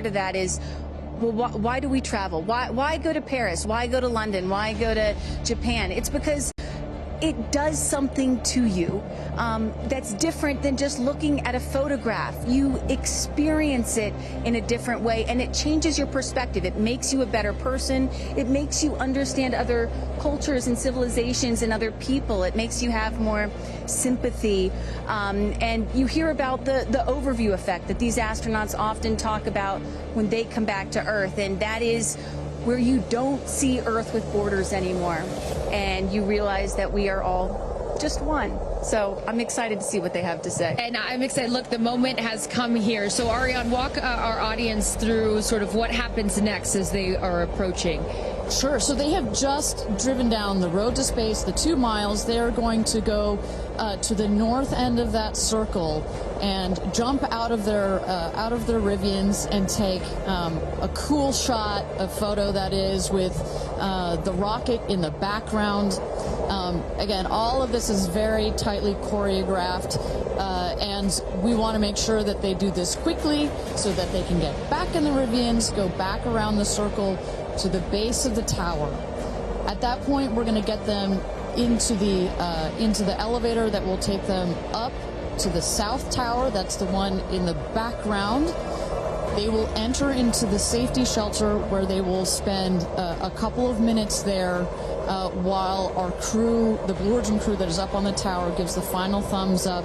to that is, well, why do we travel? Why go to Paris? Why go to London? Why go to Japan? It's because it does something to you that's different than just looking at a photograph. You experience it in a different way, and it changes your perspective. It makes you a better person. It makes you understand other cultures and civilizations and other people. It makes you have more sympathy. And you hear about the overview effect that these astronauts often talk about when they come back to Earth, and that is where you don't see Earth with borders anymore, and you realize that we are all just one. So I'm excited to see what they have to say. And I'm excited. Look, the moment has come here. So Ariane, walk our audience through sort of what happens next as they are approaching. Sure. So they have just driven down the road to space, the 2 miles. They're going to go to the north end of that circle and jump out of their Rivians and take a cool shot, a photo that is, with the rocket in the background. Again, all of this is very tightly choreographed, and we want to make sure that they do this quickly so that they can get back in the Rivians, go back around the circle to the base of the tower. At that point, we're going to get them into the elevator that will take them up to the south tower. That's the one in the background. They will enter into the safety shelter, where they will spend a couple of minutes there while our crew, the Blue Origin crew that is up on the tower, gives the final thumbs up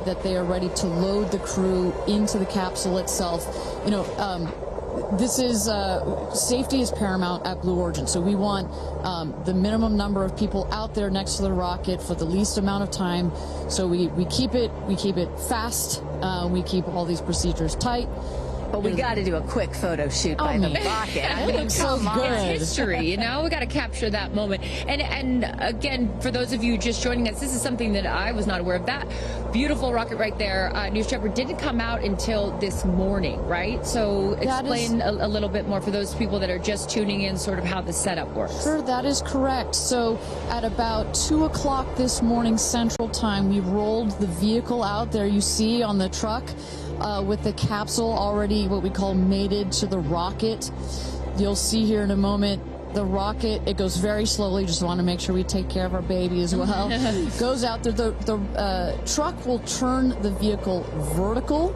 that they are ready to load the crew into the capsule itself. You know, this is safety is paramount at Blue Origin, so we want the minimum number of people out there next to the rocket for the least amount of time. So we keep it fast. We keep all these procedures tight. But we got to do a quick photo shoot by the rocket. I mean, so good. It's history, you know? We got to capture that moment. And again, for those of you just joining us, this is something that I was not aware of. That beautiful rocket right there, News Trevor, didn't come out until this morning, right? So explain a little bit more for those people that are just tuning in, sort of how the setup works. Sure, that is correct. So at about 2 o'clock this morning Central Time, we rolled the vehicle out there. You see on the truck, with the capsule already what we call mated to the rocket. You'll see here in a moment the rocket, it goes very slowly, just want to make sure we take care of our baby as well. Goes out there, the truck will turn the vehicle vertical,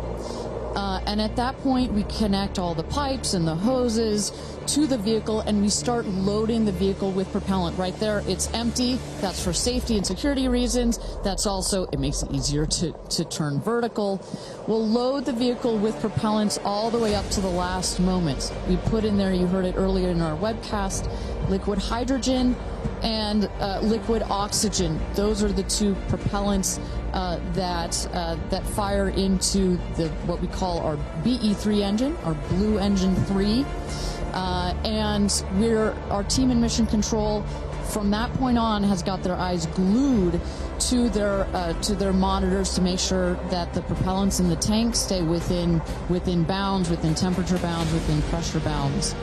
and at that point we connect all the pipes and the hoses to the vehicle, and we start loading the vehicle with propellant. Right there, it's empty. That's for safety and security reasons. That's also, it makes it easier to turn vertical. We'll load the vehicle with propellants all the way up to the last moment. We put in there, you heard it earlier in our webcast, liquid hydrogen and liquid oxygen. Those are the two propellants that fire into what we call our BE3 engine, our Blue Engine 3. And our team in Mission Control from that point on has got their eyes glued to their monitors to make sure that the propellants in the tank stay within bounds, within temperature bounds, within pressure bounds.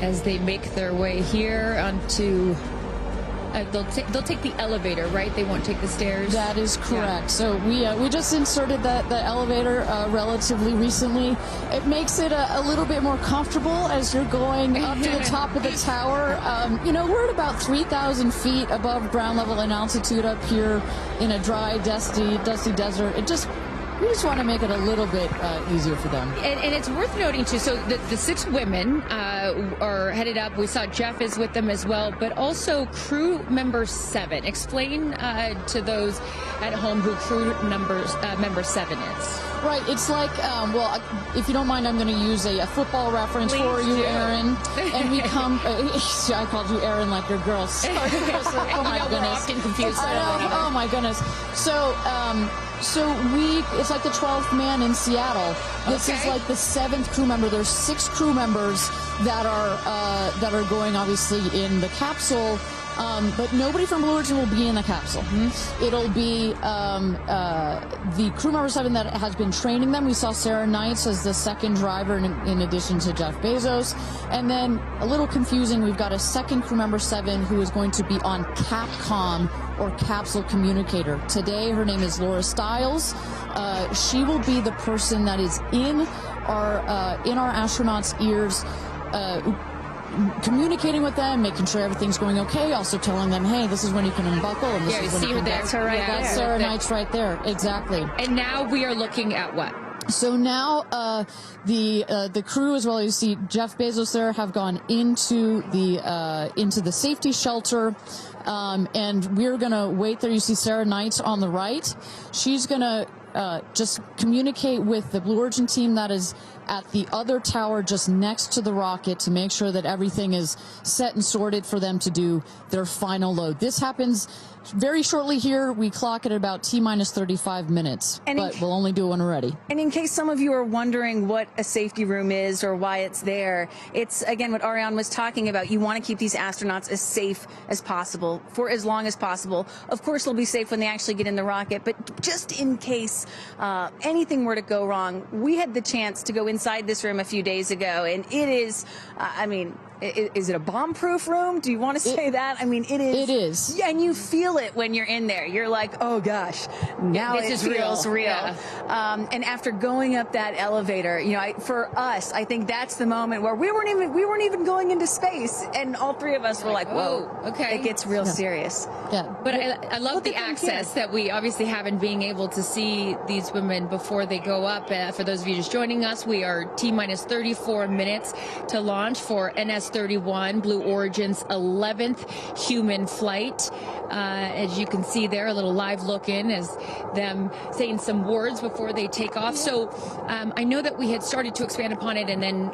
As they make their way here onto, they'll take the elevator, right? They won't take the stairs. That is correct. Yeah. So we just inserted the elevator relatively recently. It makes it a little bit more comfortable as you're going up to the top of the tower. You know, we're at about 3,000 feet above ground level in altitude up here in a dry, dusty desert. We just want to make it a little bit easier for them. And it's worth noting, too, so the 6 women are headed up. We saw Jeff is with them as well, but also crew member 7. Explain to those at home who crew member 7 is. Right. It's like, well, if you don't mind, I'm going to use a football reference for you, Aaron. And we come, I called you Aaron like your girl. Sorry. Oh, my goodness. We're often confused. Oh, my goodness. So it's like the 12th man in Seattle. This is like the 7th crew member. There's 6 crew members that are going obviously in the capsule. But nobody from Blue Origin will be in the capsule. It'll be the crew member 7 that has been training them. We saw Sarah Knights as the second driver in addition to Jeff Bezos. And then, a little confusing, we've got a second crew member 7 who is going to be on Capcom, or capsule communicator. Today, her name is Laura Stiles. She will be the person that is in are in our astronauts' ears, communicating with them, making sure everything's going okay, also telling them, hey, this is when you can unbuckle, and this is when you can... That's her right there. That's Sarah Knight's right there, exactly. And now we are looking at what? So now the crew, as well as you see Jeff Bezos there, have gone into the safety shelter, and we're gonna wait there. You see Sarah Knight on the right. She's gonna just communicate with the Blue Origin team that is at the other tower just next to the rocket to make sure that everything is set and sorted for them to do their final load. This happens very shortly here. We clock it at about T-minus 35 minutes, but we'll only do it when we're ready. And in case some of you are wondering what a safety room is or why it's there, it's, again, what Ariane was talking about. You want to keep these astronauts as safe as possible for as long as possible. Of course, they'll be safe when they actually get in the rocket, but just in case anything were to go wrong, we had the chance to go inside this room a few days ago, and it is, I mean, is it a bomb-proof room? Do you want to say that? I mean, it is. It is. Yeah, and you feel it when you're in there. You're like, oh gosh, now this it is feels real. Yeah. And after going up that elevator, you know, for us, I think that's the moment where we weren't even going into space, and all three of us were like, whoa, okay, it gets real serious. Yeah. But I love the access that we obviously have in being able to see these women before they go up. For those of you just joining us, we are T-minus 34 minutes to launch for NS-31, Blue Origin's 11th human flight. As you can see there, a little live look in as them saying some words before they take off. So I know that we had started to expand upon it and then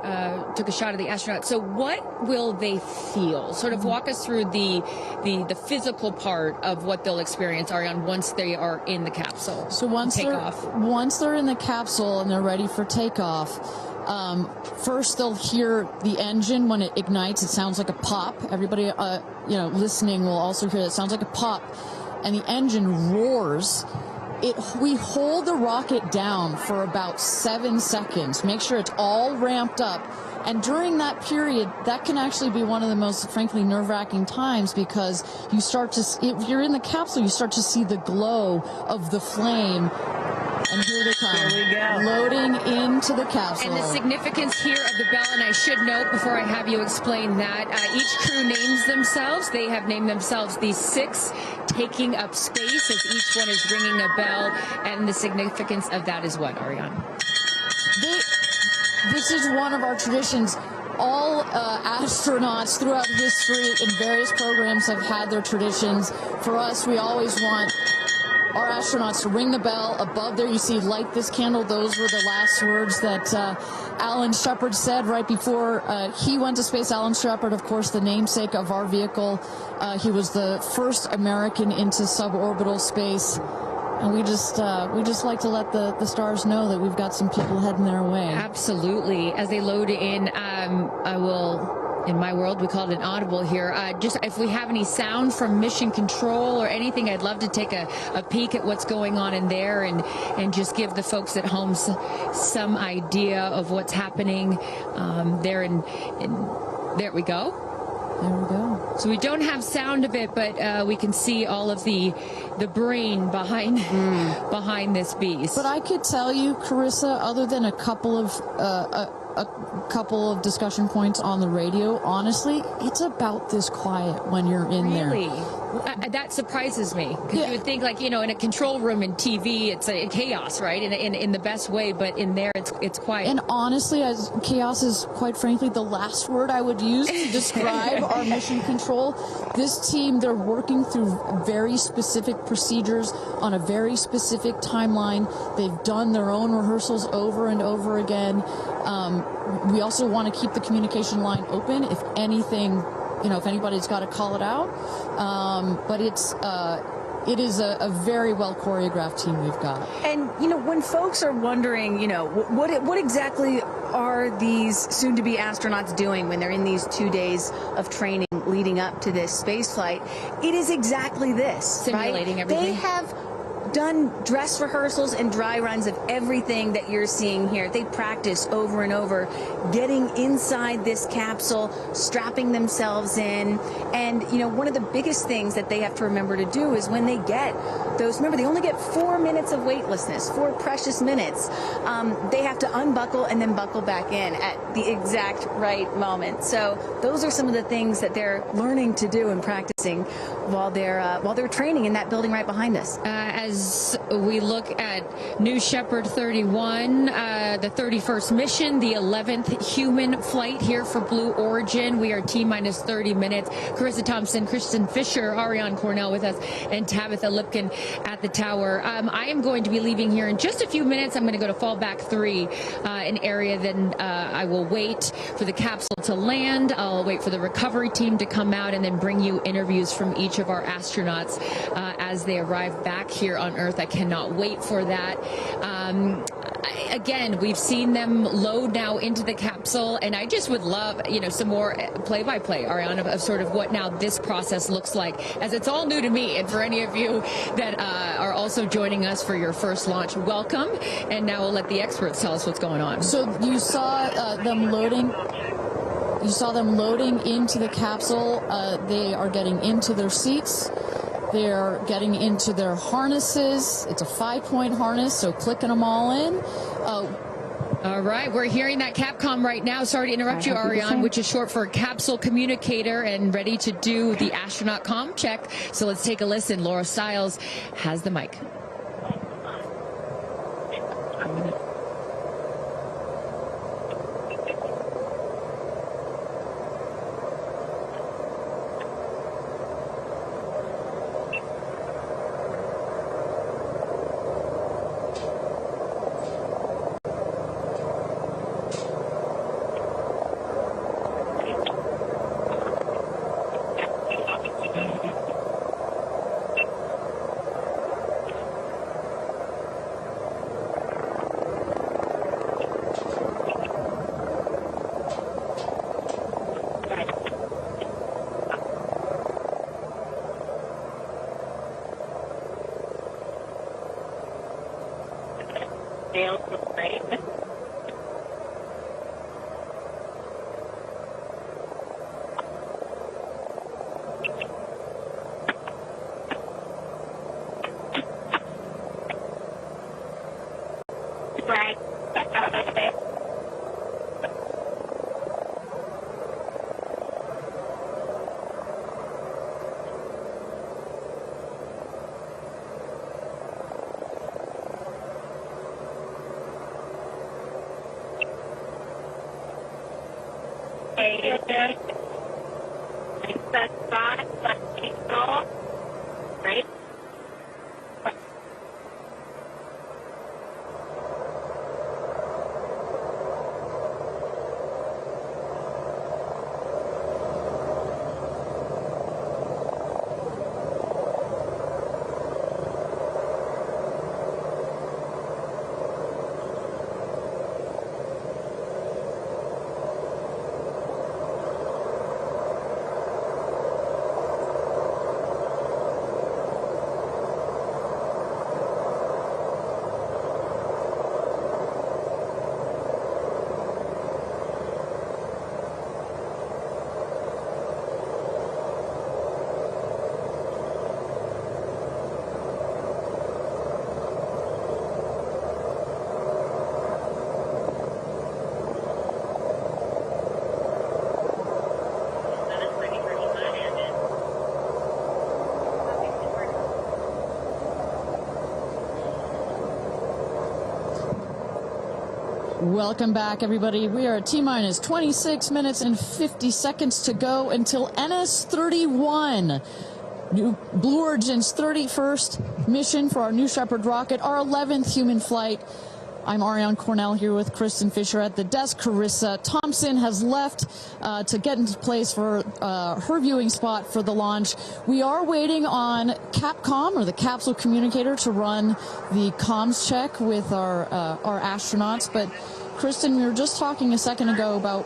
took a shot of the astronauts. So what will they feel? Sort of walk us through the physical part of what they'll experience, Ariane, once they are in the capsule. So once they're in the capsule and they're ready for takeoff, first they'll hear the engine when it ignites. It sounds like a pop. Everybody, listening will also hear that. It sounds like a pop, and the engine roars. We hold the rocket down for about 7 seconds. Make sure it's all ramped up. And during that period, that can actually be one of the most, frankly, nerve-wracking times, because you start to, if you're in the capsule, you start to see the glow of the flame. And here they come. Here we go. Loading into the capsule. And the significance here of the bell, and I should note before I have you explain that, each crew names themselves. They have named themselves the 6 taking up space, as each one is ringing a bell. And the significance of that is what, Ariane? This is one of our traditions. All astronauts throughout history in various programs have had their traditions. For us, we always want our astronauts to ring the bell. Above there, you see, light this candle. Those were the last words that Alan Shepard said right before he went to space. Alan Shepard, of course, the namesake of our vehicle. He was the first American into suborbital space. And we just like to let the stars know that we've got some people heading their way. Absolutely. As they load in, I will... In my world, we call it an audible here. Just if we have any sound from mission control or anything, I'd love to take a peek at what's going on in there and just give the folks at home some idea of what's happening there. There we go. There we go. So we don't have sound of it, but we can see all of the brain behind this beast. But I could tell you, Carissa, other than a couple of discussion points on the radio, honestly, it's about this quiet when you're in there. Really? That surprises me, because you would think, like, in a control room in TV, it's a chaos, right? In the best way, but in there, it's quiet. And honestly, chaos is, quite frankly, the last word I would use to describe our mission control. This team, they're working through very specific procedures on a very specific timeline. They've done their own rehearsals over and over again. We also want to keep the communication line open if anything, if anybody's got to call it out. But it is a very well choreographed team we've got. And, when folks are wondering, what exactly are these soon-to-be astronauts doing when they're in these 2 days of training leading up to this space flight, it is exactly this. Simulating everything. They have done dress rehearsals and dry runs of everything that you're seeing here. They practice over and over, getting inside this capsule, strapping themselves in. And, one of the biggest things that they have to remember to do is when they get those, remember, they only get 4 minutes of weightlessness, 4 precious minutes. They have to unbuckle and then buckle back in at the exact right moment. So those are some of the things that they're learning to do and practicing while they're training in that building right behind us. As we look at New Shepard 31, the 31st mission, the 11th human flight here for Blue Origin. We are T-minus 30 minutes. Carissa Thompson, Kristen Fisher, Ariane Cornell with us, and Tabitha Lipkin at the tower. I am going to be leaving here in just a few minutes. I'm going to go to fallback 3, an area. Then I will wait for the capsule to land. I'll wait for the recovery team to come out and then bring you interviews from each of our astronauts as they arrive back here on Earth. I cannot wait for that. Again, we've seen them load now into the capsule, and I just would love, some more play-by-play, Ariana, of sort of what now this process looks like, as it's all new to me. And for any of you that are also joining us for your first launch, welcome. And now we'll let the experts tell us what's going on. So you saw them loading. You saw them loading into the capsule. They are getting into their seats. They're getting into their harnesses. It's a 5-point harness, so clicking them all in. All right, we're hearing that Capcom right now. Sorry to interrupt you, Ariane, which is short for capsule communicator, and ready to do the astronaut comm check. So let's take a listen. Laura Stiles has the mic. Welcome back, everybody. We are at T-minus 26 minutes and 50 seconds to go until NS-31, Blue Origin's 31st mission for our New Shepard rocket, our 11th human flight. I'm Ariane Cornell here with Kristen Fisher at the desk. Carissa Thompson has left to get into place for her viewing spot for the launch. We are waiting on Capcom, or the capsule communicator, to run the comms check with our astronauts. But Kristen, we were just talking a second ago about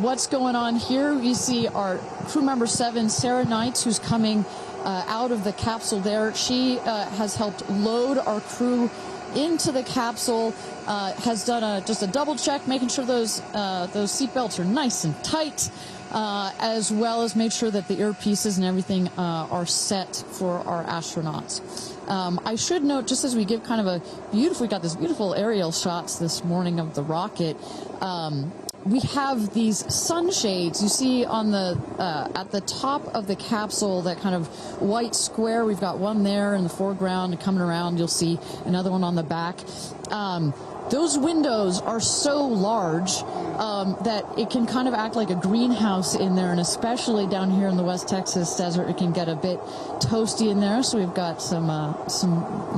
what's going on here. You see our crew member 7, Sarah Knights, who's coming out of the capsule there. She has helped load our crew into the capsule, has done just a double check, making sure those seatbelts are nice and tight, as well as make sure that the earpieces and everything are set for our astronauts. I should note, just as we give kind of we got this beautiful aerial shots this morning of the rocket. We have these sunshades you see on the at the top of the capsule, that kind of white square. We've got one there in the foreground, and coming around you'll see another one on the back. Those windows are so large that it can kind of act like a greenhouse in there, and especially down here in the West Texas desert, it can get a bit toasty in there. So we've got some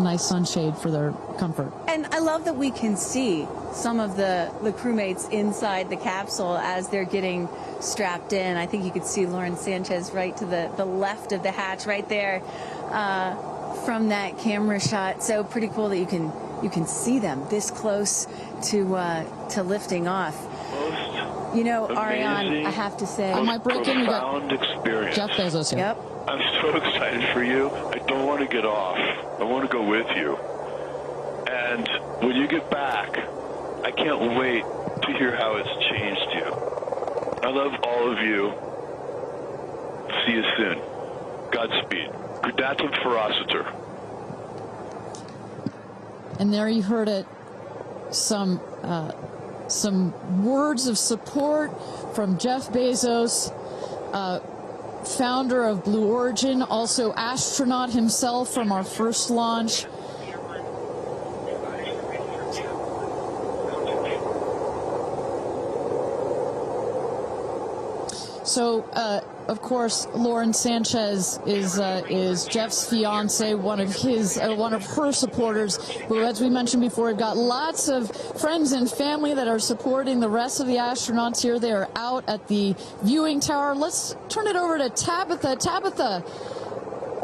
nice sunshade for their comfort. And I love that we can see some of the crewmates inside the capsule as they're getting strapped in. I think you could see Lauren Sanchez right to the left of the hatch right there from that camera shot. So pretty cool that you can see them this close to lifting off. You know, Ariane, I have to say, I might break in. We got experience. Jeff Bezos here. Yep. I'm so excited for you. I don't want to get off. I want to go with you. And when you get back, I can't wait to hear how it's changed you. I love all of you. See you soon. Godspeed. Gradatum ferociter. And there you heard it. Some words of support from Jeff Bezos, founder of Blue Origin, also astronaut himself from our first launch. So, of course, Lauren Sanchez is Jeff's fiance, one of her supporters. But as we mentioned before, we've got lots of friends and family that are supporting the rest of the astronauts here. They are out at the viewing tower. Let's turn it over to Tabitha. Tabitha,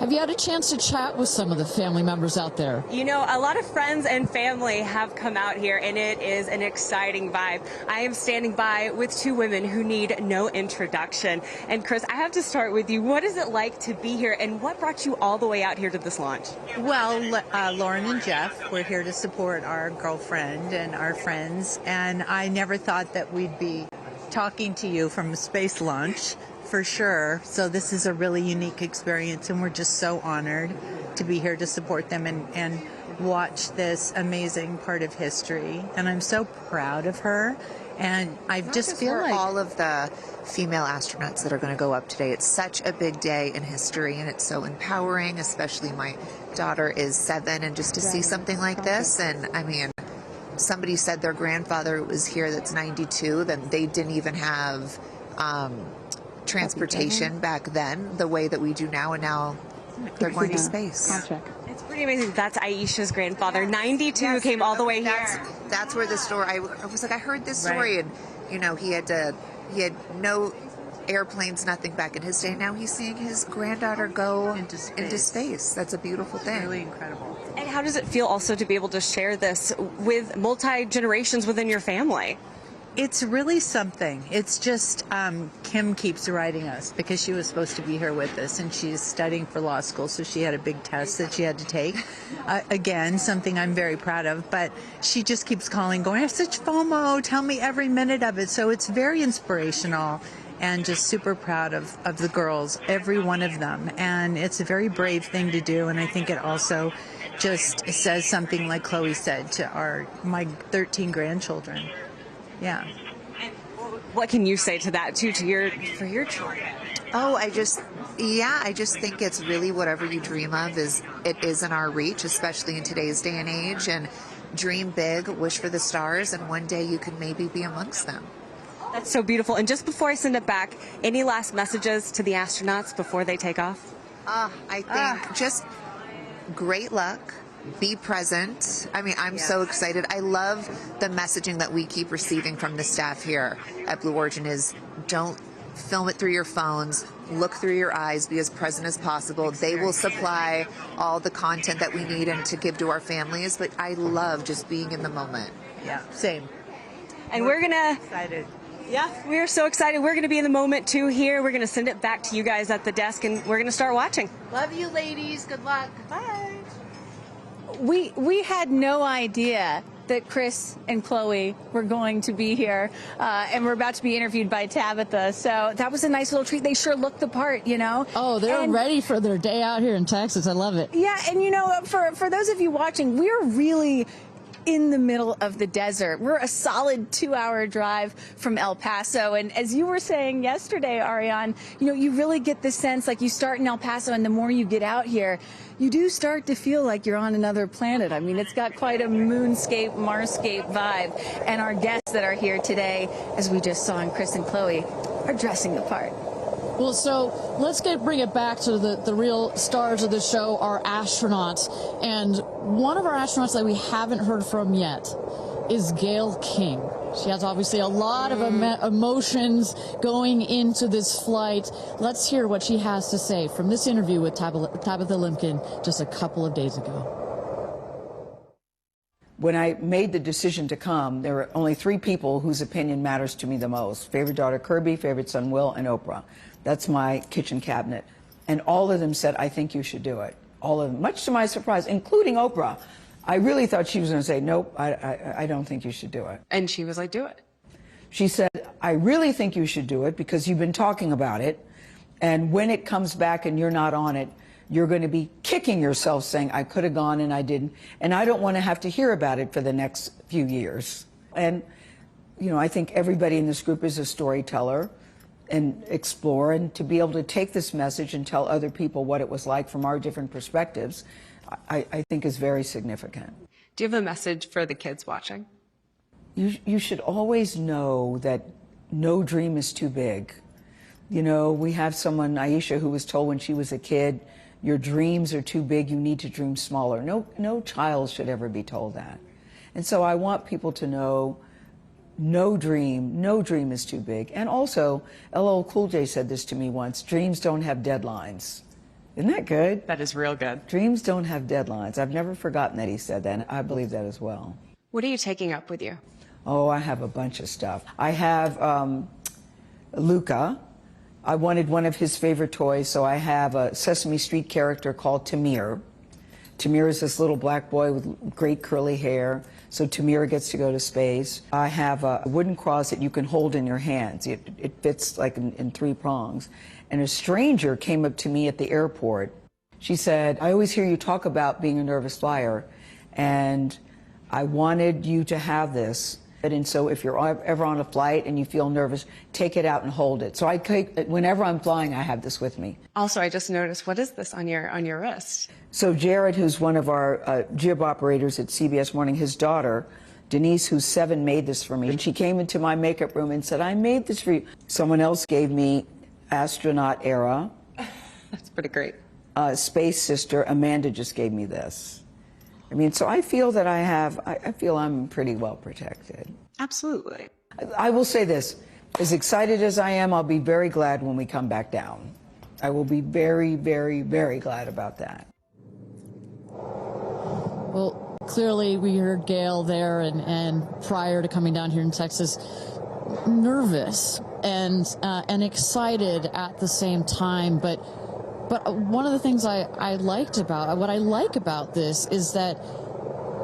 have you had a chance to chat with some of the family members out there? You know, a lot of friends and family have come out here, and it is an exciting vibe. I am standing by with two women who need no introduction. And Chris, I have to start with you. What is it like to be here, and what brought you all the way out here to this launch? Well, Lauren and Jeff, we're here to support our girlfriend and our friends, and I never thought that we'd be talking to you from a space launch. For sure. So this is a really unique experience, and we're just so honored to be here to support them and watch this amazing part of history. And I'm so proud of her. And I just feel like all of the female astronauts that are going to go up today. It's such a big day in history, and it's so empowering, especially my daughter is 7, and just to see something like this. And I mean, somebody said their grandfather was here that's 92, that they didn't even have transportation back then the way that we do now, and now they're going to space. It's pretty amazing. That's Aisha's grandfather, 92, came all the way here. That's where the story, I was like, I heard this story, and you know, he had no airplanes, nothing back in his day. Now he's seeing his granddaughter go into space. That's a beautiful thing. It's really incredible. And how does it feel also to be able to share this with multi-generations within your family? It's really something. It's just Kim keeps writing us because she was supposed to be here with us, and she's studying for law school, so she had a big test that she had to take. Again, something I'm very proud of, but she just keeps calling, going, I have such FOMO, tell me every minute of it. So it's very inspirational, and just super proud of the girls, every one of them. And it's a very brave thing to do, and I think it also just says something, like Chloe said, to my 13 grandchildren. Yeah. And what can you say to that too, for your children? Oh, I just think it's really whatever you dream of is in our reach, especially in today's day and age. And dream big, wish for the stars, and one day you can maybe be amongst them. That's so beautiful. And just before I send it back, any last messages to the astronauts before they take off? I think just great luck. Be present. I mean, I'm so excited. I love the messaging that we keep receiving from the staff here at Blue Origin is don't film it through your phones, look through your eyes, be as present as possible. They will supply all the content that we need and to give to our families, but I love just being in the moment. Yeah, same. And we're gonna... Excited. Yeah, we're so excited. We're going to be in the moment too here. We're going to send it back to you guys at the desk, and we're going to start watching. Love you, ladies. Good luck. Bye. we had no idea that Chris and Chloe were going to be here, and we're about to be interviewed by Tabitha. So that was a nice little treat. They sure looked the part, you know. Oh, they're ready for their day out here in Texas. I love it. Yeah, and you know, for those of you watching, we're really in the middle of the desert. We're a solid 2-hour drive from El Paso. And as you were saying yesterday, Ariane, you know, you really get the sense like you start in El Paso and the more you get out here, you do start to feel like you're on another planet. I mean, it's got quite a moonscape, Marscape vibe. And our guests that are here today, as we just saw in Chris and Chloe, are dressing the part. Well, so let's bring it back to the real stars of the show, our astronauts. And one of our astronauts that we haven't heard from yet is Gayle King. She has obviously a lot of emotions going into this flight. Let's hear what she has to say from this interview with Tabitha Limkin just a couple of days ago. When I made the decision to come, there were only 3 people whose opinion matters to me the most. Favorite daughter Kirby, favorite son Will, and Oprah. That's my kitchen cabinet. And all of them said, I think you should do it. All of them, much to my surprise, including Oprah. I really thought she was going to say, nope, I don't think you should do it. And she was like, do it. She said, I really think you should do it because you've been talking about it. And when it comes back and you're not on it, you're going to be kicking yourself saying, I could have gone and I didn't. And I don't want to have to hear about it for the next few years. And, you know, I think everybody in this group is a storyteller and explore, and to be able to take this message and tell other people what it was like from our different perspectives, I think is very significant. Do you have a message for the kids watching? You should always know that no dream is too big. You know, we have someone, Aisha, who was told when she was a kid, your dreams are too big, you need to dream smaller. No child should ever be told that. And so I want people to know no dream is too big. And also, LL Cool J said this to me once, dreams don't have deadlines. Isn't that good? That is real good. Dreams don't have deadlines. I've never forgotten that he said that, and I believe that as well. What are you taking up with you? Oh, I have a bunch of stuff. I have Luca. I wanted one of his favorite toys, so I have a Sesame Street character called Tamir. Tamir is this little black boy with great curly hair, so Tamir gets to go to space. I have a wooden cross that you can hold in your hands. It fits like in 3 prongs. And a stranger came up to me at the airport. She said, I always hear you talk about being a nervous flyer, and I wanted you to have this. And so if you're ever on a flight and you feel nervous, take it out and hold it. So whenever I'm flying, I have this with me. Also, I just noticed, what is this on your wrist? So Jared, who's one of our jib operators at CBS Morning, his daughter, Denise, who's 7, made this for me. And she came into my makeup room and said, I made this for you. Someone else gave me astronaut era. That's pretty great. Space sister, Amanda, just gave me this. I mean, so I feel that I feel I'm pretty well protected. Absolutely. I will say this, as excited as I am, I'll be very glad when we come back down. I will be very, very, very glad about that. Well, clearly we heard Gayle there and prior to coming down here in Texas, nervous and excited at the same time, but one of the things I like about this is that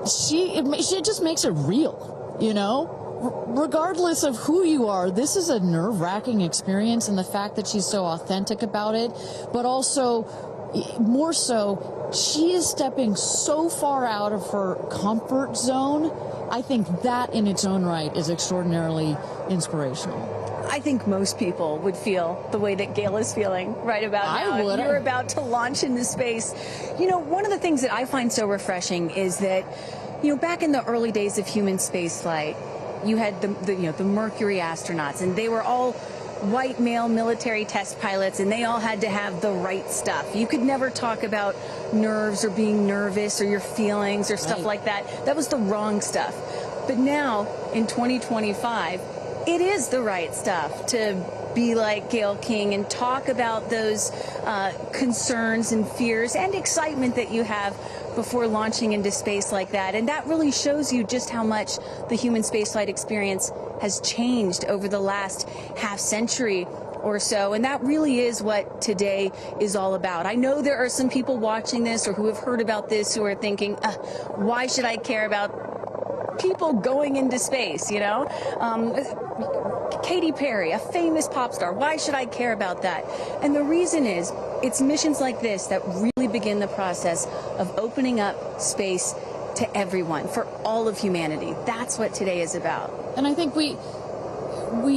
she just makes it real, you know? Regardless of who you are, this is a nerve-wracking experience, and the fact that she's so authentic about it, but also, more so, she is stepping so far out of her comfort zone. I think that in its own right is extraordinarily inspirational. I think most people would feel the way that Gayle is feeling right about now. I would. You're about to launch into space. You know, one of the things that I find so refreshing is that, you know, back in the early days of human spaceflight, you had the Mercury astronauts, and they were all white male military test pilots, and they all had to have the right stuff. You could never talk about nerves or being nervous or your feelings or stuff like that. That was the wrong stuff. But now, in 2025, it is the right stuff to be like Gayle King and talk about those concerns and fears and excitement that you have before launching into space like that. And that really shows you just how much the human spaceflight experience has changed over the last half century. or so. And that really is what today is all about. I know there are some people watching this or who have heard about this who are thinking, why should I care about people going into space, you know? Katy Perry, a famous pop star, why should I care about that? And the reason is, it's missions like this that really begin the process of opening up space to everyone, for all of humanity. That's what today is about. And I think we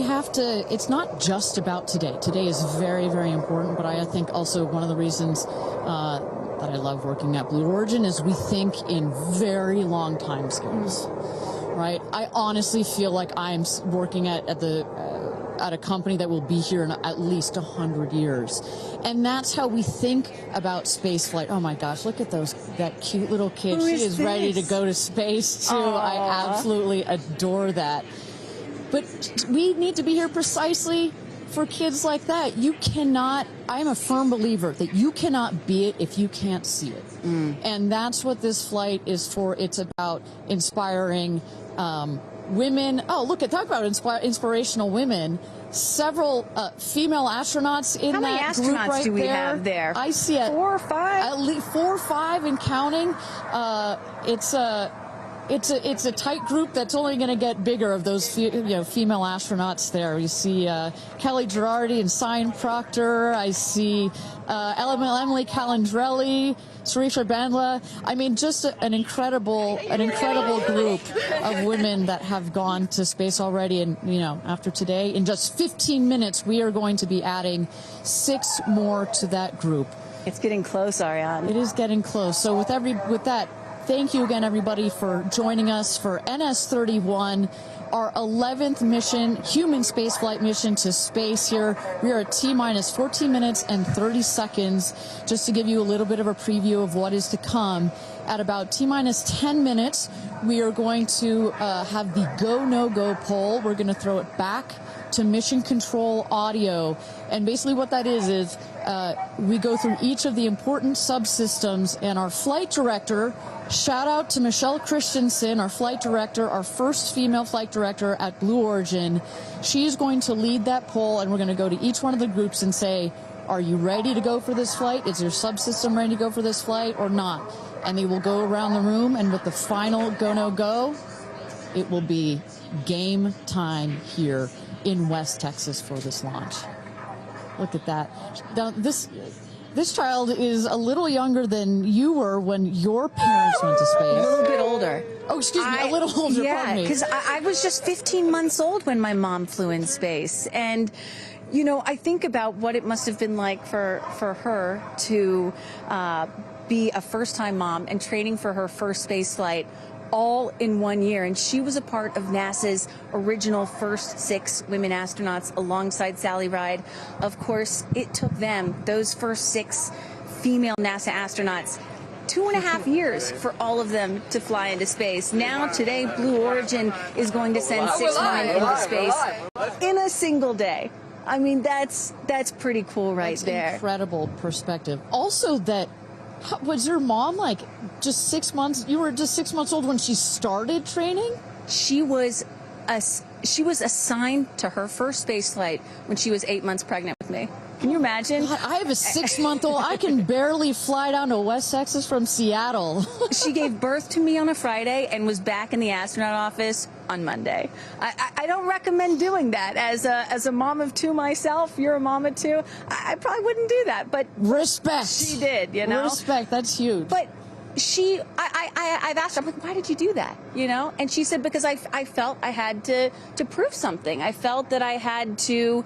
have to, it's not just about today. Today is very, very important, but I think also one of the reasons that I love working at Blue Origin is we think in very long time scales, right? I honestly feel like I'm working at a company that will be here in at least 100 years. And that's how we think about space flight. Oh my gosh, look at that cute little kid. She is ready to go to space too. Aww. I absolutely adore that. But we need to be here precisely for kids like that. You cannot, I'm a firm believer that you cannot be it if you can't see it. And that's what this flight is for. It's about inspiring women. Oh, look, talk about inspirational women. Several female astronauts in that group right there. How many astronauts do we have there? I see it. 4 or 5? At least 4 or 5 and counting. It's a tight group that's only going to get bigger of those female astronauts there. You see Kelly Girardi and Cyan Proctor. I see Emily Calandrelli, Sarisha Bandla. I mean, just an incredible group of women that have gone to space already. And after today, in just 15 minutes, we are going to be adding 6 more to that group. It's getting close, Ariane. It is getting close. So with that. Thank you again, everybody, for joining us for NS-31, our 11th mission, human spaceflight mission to space here. We are at T-minus 14 minutes and 30 seconds. Just to give you a little bit of a preview of what is to come, at about T-minus 10 minutes, we are going to have the go, no-go poll. We're going to throw it back to mission control audio. And basically what that is we go through each of the important subsystems, and our flight director, shout out to Michelle Christensen, our flight director, our first female flight director at Blue Origin. She's going to lead that poll, and we're going to go to each one of the groups and say, are you ready to go for this flight? Is your subsystem ready to go for this flight or not? And they will go around the room, and with the final go, no go, it will be game time here in West Texas for this launch. Look at that. Now, this child is a little younger than you were when your parents went to space. A little bit older. Oh, excuse me, a little older, yeah, because I was just 15 months old when my mom flew in space. And, I think about what it must have been like for her to be a first-time mom and training for her first space flight all in 1 year. And she was a part of NASA's original first 6 women astronauts alongside Sally Ride. Of course, it took them, those first 6 female NASA astronauts, 2.5 years for all of them to fly into space. Now, today, Blue Origin is going to send 6 women into space in a single day. I mean, that's pretty cool right there. Incredible perspective. Also, was your mom just 6 months? You were just 6 months old when she started training? She was assigned to her first space flight when she was 8 months pregnant with me. Can you imagine? God, I have a 6-month-old. I can barely fly down to West Texas from Seattle. She gave birth to me on a Friday and was back in the astronaut office on Monday. I don't recommend doing that. As a mom of 2 myself, you're a mom of 2, I probably wouldn't do that. But respect. She did, Respect, that's huge. But I've asked her, I'm like, why did you do that? And she said, because I felt I had to prove something. I felt that I had to,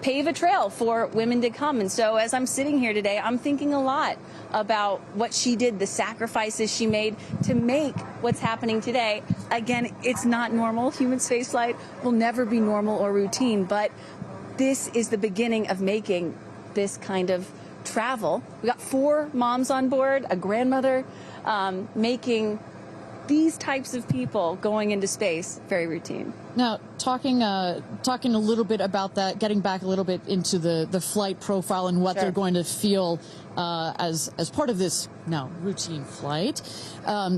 pave a trail for women to come. And so as I'm sitting here today, I'm thinking a lot about what she did, the sacrifices she made to make what's happening today. Again, it's not normal. Human spaceflight will never be normal or routine, but this is the beginning of making this kind of travel. We got 4 moms on board, a grandmother, making these types of people going into space very routine. Now, talking a little bit about that, getting back a little bit into the flight profile and what they're going to feel as part of this now routine flight.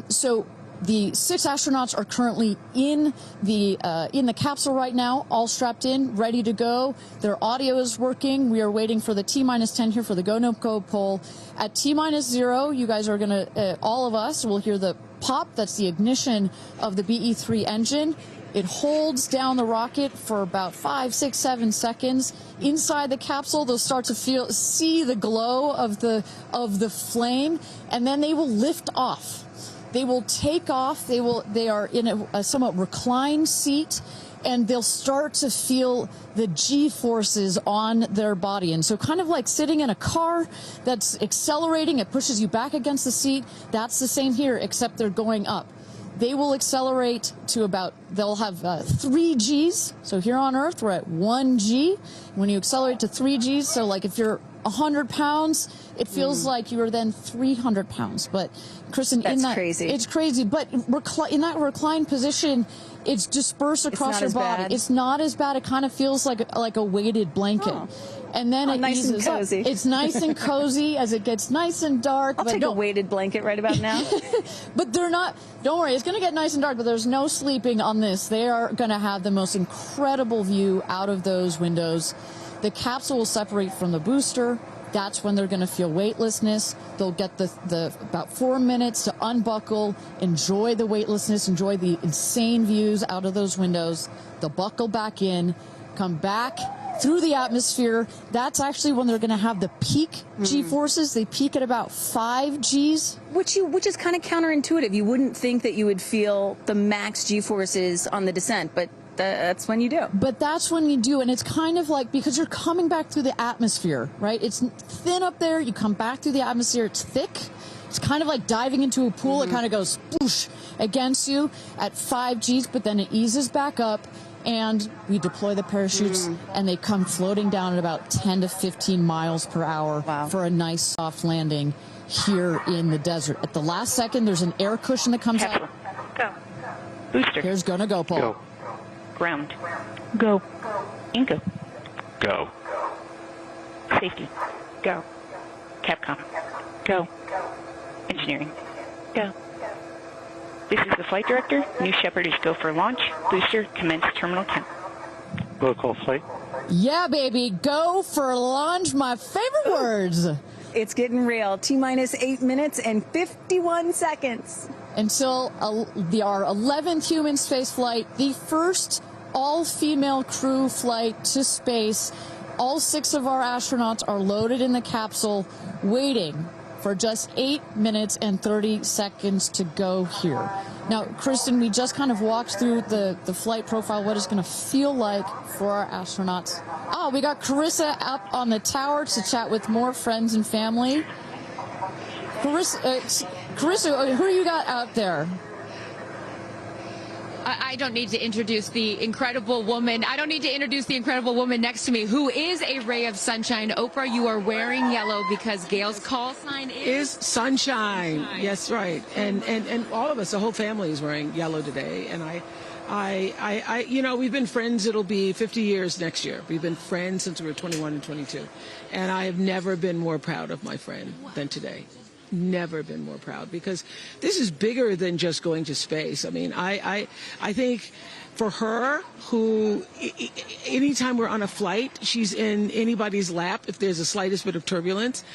So The 6 astronauts are currently in the capsule right now, all strapped in, ready to go. Their audio is working. We are waiting for the T-10 here for the go no go poll. At T-0, you guys are going to, all of us will hear the pop. That's the ignition of the BE-3 engine. It holds down the rocket for about 5, 6, 7 seconds. Inside the capsule, they'll start to see the glow of the flame, and then they will lift off. They will take off. They are in a somewhat reclined seat, and they'll start to feel the G-forces on their body. And so kind of like sitting in a car that's accelerating, it pushes you back against the seat. That's the same here, except they're going up. They will accelerate to they'll have 3 Gs. So here on Earth, we're at 1 G. When you accelerate to 3 Gs, so like if you're 100 pounds, it feels like you are then 300 pounds. But Kristen, crazy. It's crazy. But in that reclined position, it's dispersed across your body. Bad. It's not as bad. It kind of feels like a weighted blanket. Oh. And then it nice eases and cozy. up. It's nice and cozy as it gets nice and dark. I'll take a weighted blanket right about now. But they're not, don't worry, it's going to get nice and dark, but there's no sleeping on this. They are going to have the most incredible view out of those windows. The capsule will separate from the booster. That's when they're going to feel weightlessness. They'll get the about 4 minutes to unbuckle, enjoy the weightlessness, enjoy the insane views out of those windows. They'll buckle back in, come back through the atmosphere. That's actually when they're going to have the peak G-forces. They peak at about 5 Gs. Which is kind of counterintuitive. You wouldn't think that you would feel the max G-forces on the descent, but that's when you do. But that's when you do, and it's kind of like, because you're coming back through the atmosphere, right? It's thin up there. You come back through the atmosphere. It's thick. It's kind of like diving into a pool. It kind of goes whoosh against you at 5 Gs, but then it eases back up. And we deploy the parachutes, and they come floating down at about 10 to 15 miles per hour for a nice soft landing here in the desert. At the last second, there's an air cushion that comes out. Go. Booster. Here's go, Paul. Go. Ground. Go. And go. Go. Safety. Go. Capcom. Go. Engineering. Go. This is the flight director. New Shepard is go for launch. Booster, commence terminal count. Protocol flight. Yeah, baby. Go for launch. My favorite words. It's getting real. T-minus 8 minutes and 51 seconds. Until our 11th human space flight, the first all-female crew flight to space. All 6 of our astronauts are loaded in the capsule, waiting for just 8 minutes and 30 seconds to go here. Now, Kristen, we just kind of walked through the flight profile, what it's going to feel like for our astronauts. Oh, we got Carissa up on the tower to chat with more friends and family. Carissa, who you got out there? I don't need to introduce the incredible woman. I don't need to introduce the incredible woman next to me, who is a ray of sunshine. Oprah, you are wearing yellow because Gayle's call sign is sunshine. Yes, right. And all of us, the whole family is wearing yellow today. And I you know, we've been friends. It'll be 50 years next year. We've been friends since we were 21 and 22. And I have never been more proud of my friend than today. Never been more proud, because this is bigger than just going to space. I mean, I think for her, who anytime we're on a flight, she's in anybody's lap if there's the slightest bit of turbulence,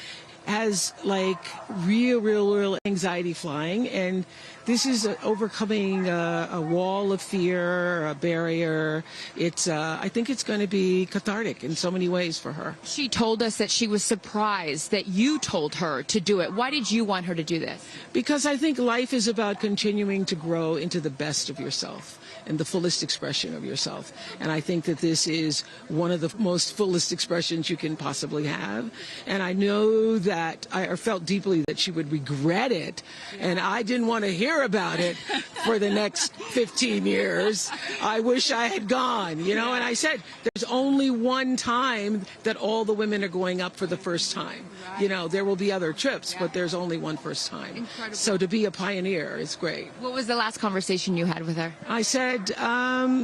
has like real anxiety flying, and this is overcoming a wall of fear, a barrier. It's I think it's going to be cathartic in so many ways for her. She told us that she was surprised that you told her to do it. Why did you want her to do this? Because I think life is about continuing to grow into the best of yourself and the fullest expression of yourself. And I think that this is one of the most fullest expressions you can possibly have. And I know that I felt deeply that she would regret it. And I didn't want to hear about it for the next 15 years. I wish I had gone, you know. And I said, there's only one time that all the women are going up for the first time. You know, there will be other trips, but there's only one first time. Incredible. So to be a pioneer is great. What was the last conversation you had with her? I said,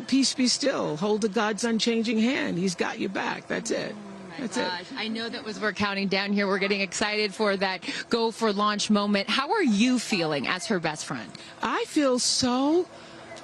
peace be still. Hold the God's unchanging hand. He's got your back. That's it. That's it. I know that as we're counting down here, we're getting excited for that go for launch moment. How are you feeling as her best friend? I feel so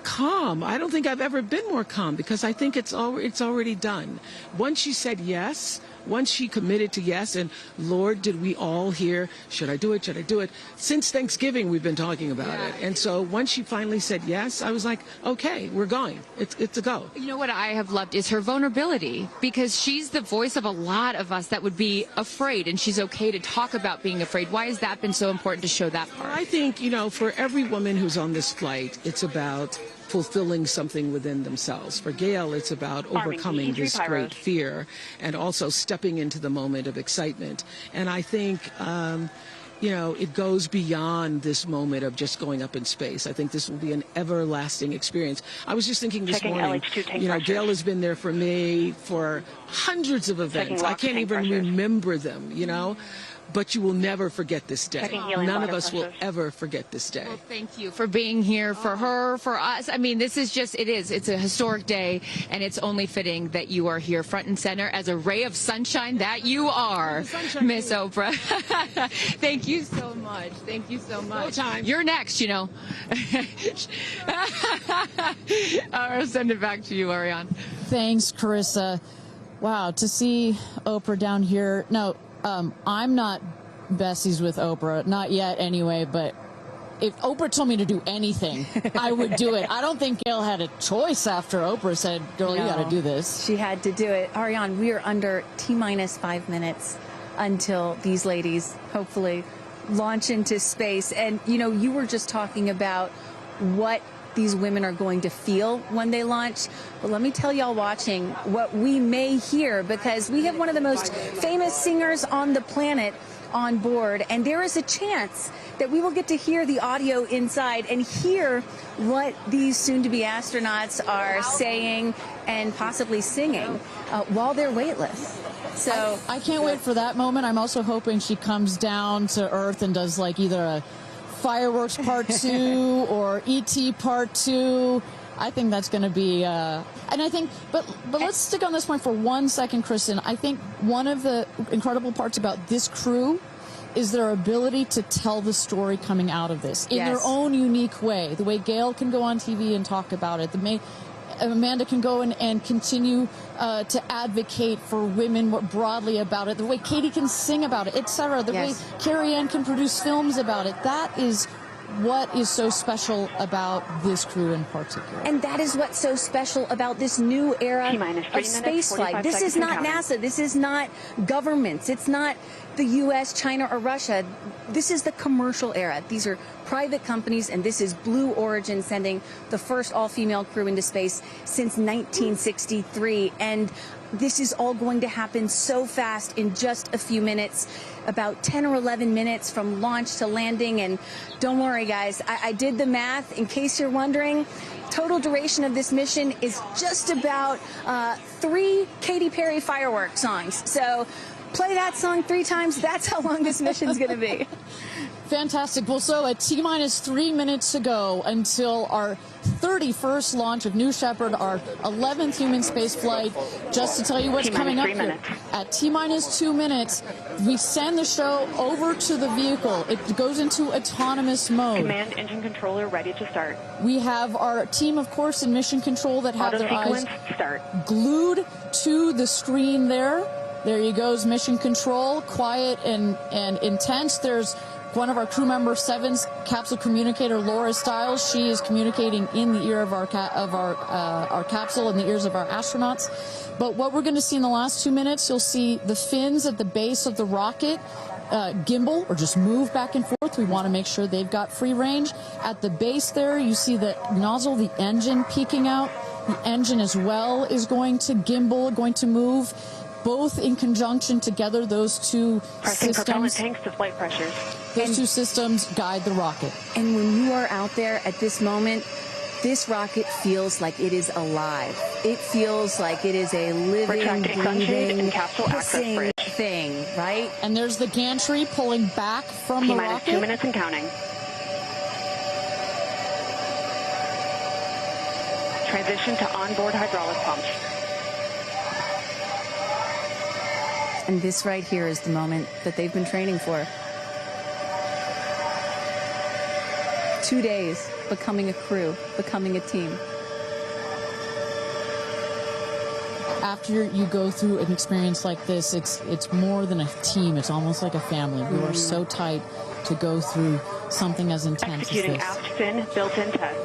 calm. I don't think I've ever been more calm because I think it's already done. Once she said yes, once she committed to yes, and Lord, did we all hear, should I do it? Should I do it? Since Thanksgiving, we've been talking about it. And so once she finally said yes, I was like, okay, we're going. It's a go. You know what I have loved is her vulnerability, because she's the voice of a lot of us that would be afraid, and she's okay to talk about being afraid. Why has that been so important to show that part? I think, you know, for every woman who's on this flight, it's about fulfilling something within themselves. For Gayle, it's about overcoming this great fear and also stepping into the moment of excitement. And I think, you know, it goes beyond this moment of just going up in space. I think this will be an everlasting experience. I was just thinking this morning, you know, Gayle has been there for me for hundreds of events. I can't even remember them, you know. But you will never forget this day. None of us will ever forget this day. Well, thank you for being here, for her, for us. I mean, this is just, it's a historic day, and it's only fitting that you are here front and center as a ray of sunshine that you are, Miss Oprah. Thank you so much. Thank you so much. No time. You're next, you know. I'll send it back to you, Ariane. Thanks, Carissa. Wow, to see Oprah down here. No, I'm not besties with Oprah, not yet anyway, but if Oprah told me to do anything, I would do it. I don't think Gayle had a choice after Oprah said, girl, you got to do this. She had to do it. Ariane, we are under T-minus 5 minutes until these ladies hopefully launch into space. And, you know, you were just talking about what these women are going to feel when they launch. But let me tell y'all watching what we may hear, because we have one of the most famous singers on the planet on board, and there is a chance that we will get to hear the audio inside and hear what these soon-to-be astronauts are saying and possibly singing while they're weightless. So I can't wait for that moment. I'm also hoping she comes down to Earth and does like either a Fireworks Part 2 or E.T. Part 2. I think that's going to be, and I think, but let's stick on this point for 1 second, Kristen. I think one of the incredible parts about this crew is their ability to tell the story coming out of this in their own unique way. The way Gayle can go on TV and talk about it, Amanda can go and continue to advocate for women more broadly about it, the way Katy can sing about it, etc., the way Kerianne can produce films about it. That is what is so special about this crew in particular. And that is what's so special about this new era of spaceflight. This is not NASA. This is not governments. It's not the U.S., China, or Russia. This is the commercial era. These are private companies, and this is Blue Origin sending the first all-female crew into space since 1963. And this is all going to happen so fast in just a few minutes, about 10 or 11 minutes from launch to landing. And don't worry, guys, I did the math. In case you're wondering, total duration of this mission is just about 3 Katy Perry fireworks songs. So play that song 3 times. That's how long this mission's going to be. Fantastic. Well, so at T-minus 3 minutes to go until our 31st launch of New Shepard, our 11th human space flight. Just to tell you what's coming up here. At T-minus 2 minutes, we send the show over to the vehicle. It goes into autonomous mode. Command engine controller ready to start. We have our team, of course, in mission control that have their eyes glued to the screen there. There you goes, mission control, quiet and intense. There's one of our crew member 7's capsule communicator, Laura Stiles. She is communicating in the ear of our capsule, in the ears of our astronauts. But what we're going to see in the last 2 minutes, you'll see the fins at the base of the rocket gimbal or just move back and forth. We want to make sure they've got free range. At the base there, you see the nozzle, the engine peeking out. The engine as well is going to gimbal, going to move. Both in conjunction together, those two systems. Propellant tanks to flight pressures. Those two systems guide the rocket. And when you are out there at this moment, this rocket feels like it is alive. It feels like it is a living, breathing, hissing thing, right? And there's the gantry pulling back from the rocket. T-minus 2 minutes and counting. Transition to onboard hydraulic pumps. And this right here is the moment that they've been training for. 2 days, becoming a crew, becoming a team. After you go through an experience like this, it's more than a team. It's almost like a family. You are so tight to go through something as intense Executing as this. aft fin built-in test.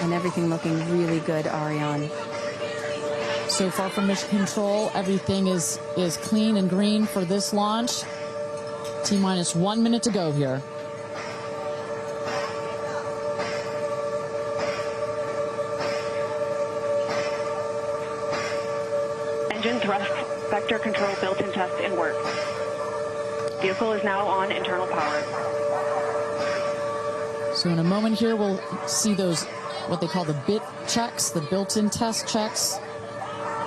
And everything looking really good, Ariane. So far from mission control, everything is clean and green for this launch. T-minus 1 minute to go here. Engine thrust vector control built-in test in work. Vehicle is now on internal power. So in a moment here, we'll see those, what they call the bit checks, the built-in test checks.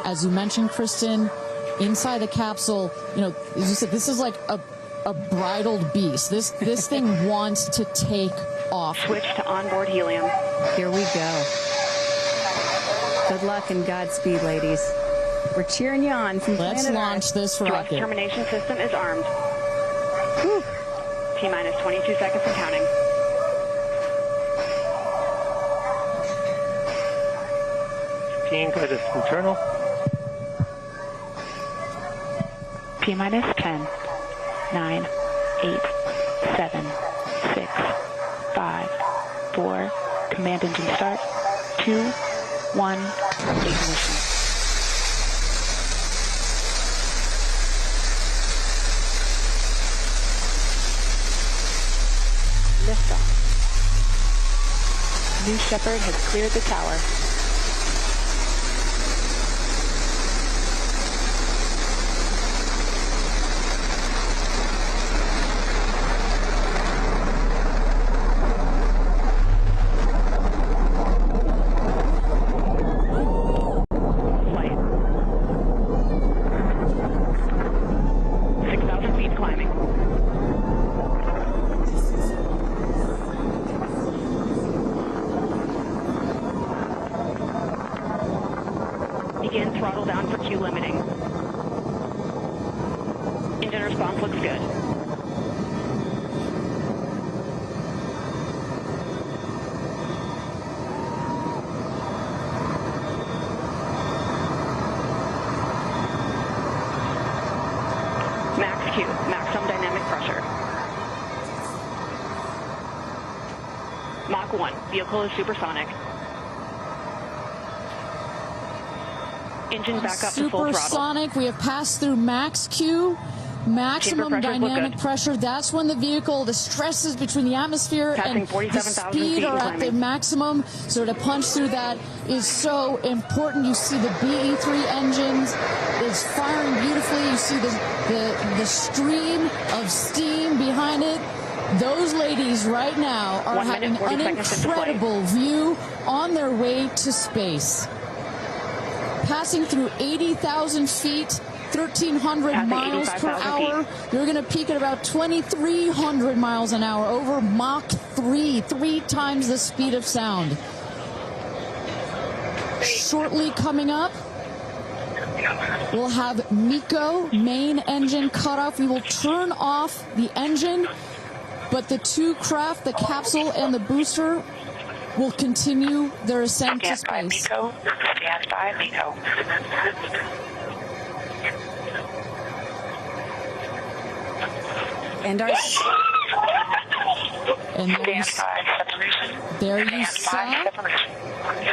As you mentioned, Kristen, inside the capsule, you know, as you said, this is like a bridled beast. This thing wants to take off. Switch to onboard helium. Here we go. Good luck and Godspeed, ladies. We're cheering you on from Let's planet launch Earth. this Thrust rocket. termination system is armed. T-minus 22 seconds and counting. Guidance internal. T-minus 10, 9, 8, 7, 6, 5, 4, command engine start, 2, 1, ignition. Liftoff. New Shepard has cleared the tower. Flight. 6,000 feet climbing. Begin throttle down for Q limiting. Engine response looks good. Max Q, maximum dynamic pressure. Mach 1, vehicle is supersonic. Engine back up to full throttle. Supersonic, we have passed through max Q, maximum dynamic pressure. That's when the vehicle, the stresses between the atmosphere and the speed are at the maximum. So to punch through that is so important. You see the BE3 engines is firing beautifully. You see the stream of steam behind it. Those ladies right now are having an incredible view on their way to space. Passing through 80,000 feet, 1,300 miles per hour. You're going to peak at about 2,300 miles an hour over Mach 3, 3 times the speed of sound. Shortly coming up, we'll have MECO, main engine cutoff. We will turn off the engine, but the two craft, the capsule and the booster, will continue their ascent to space. Stand by, MECO. And there you saw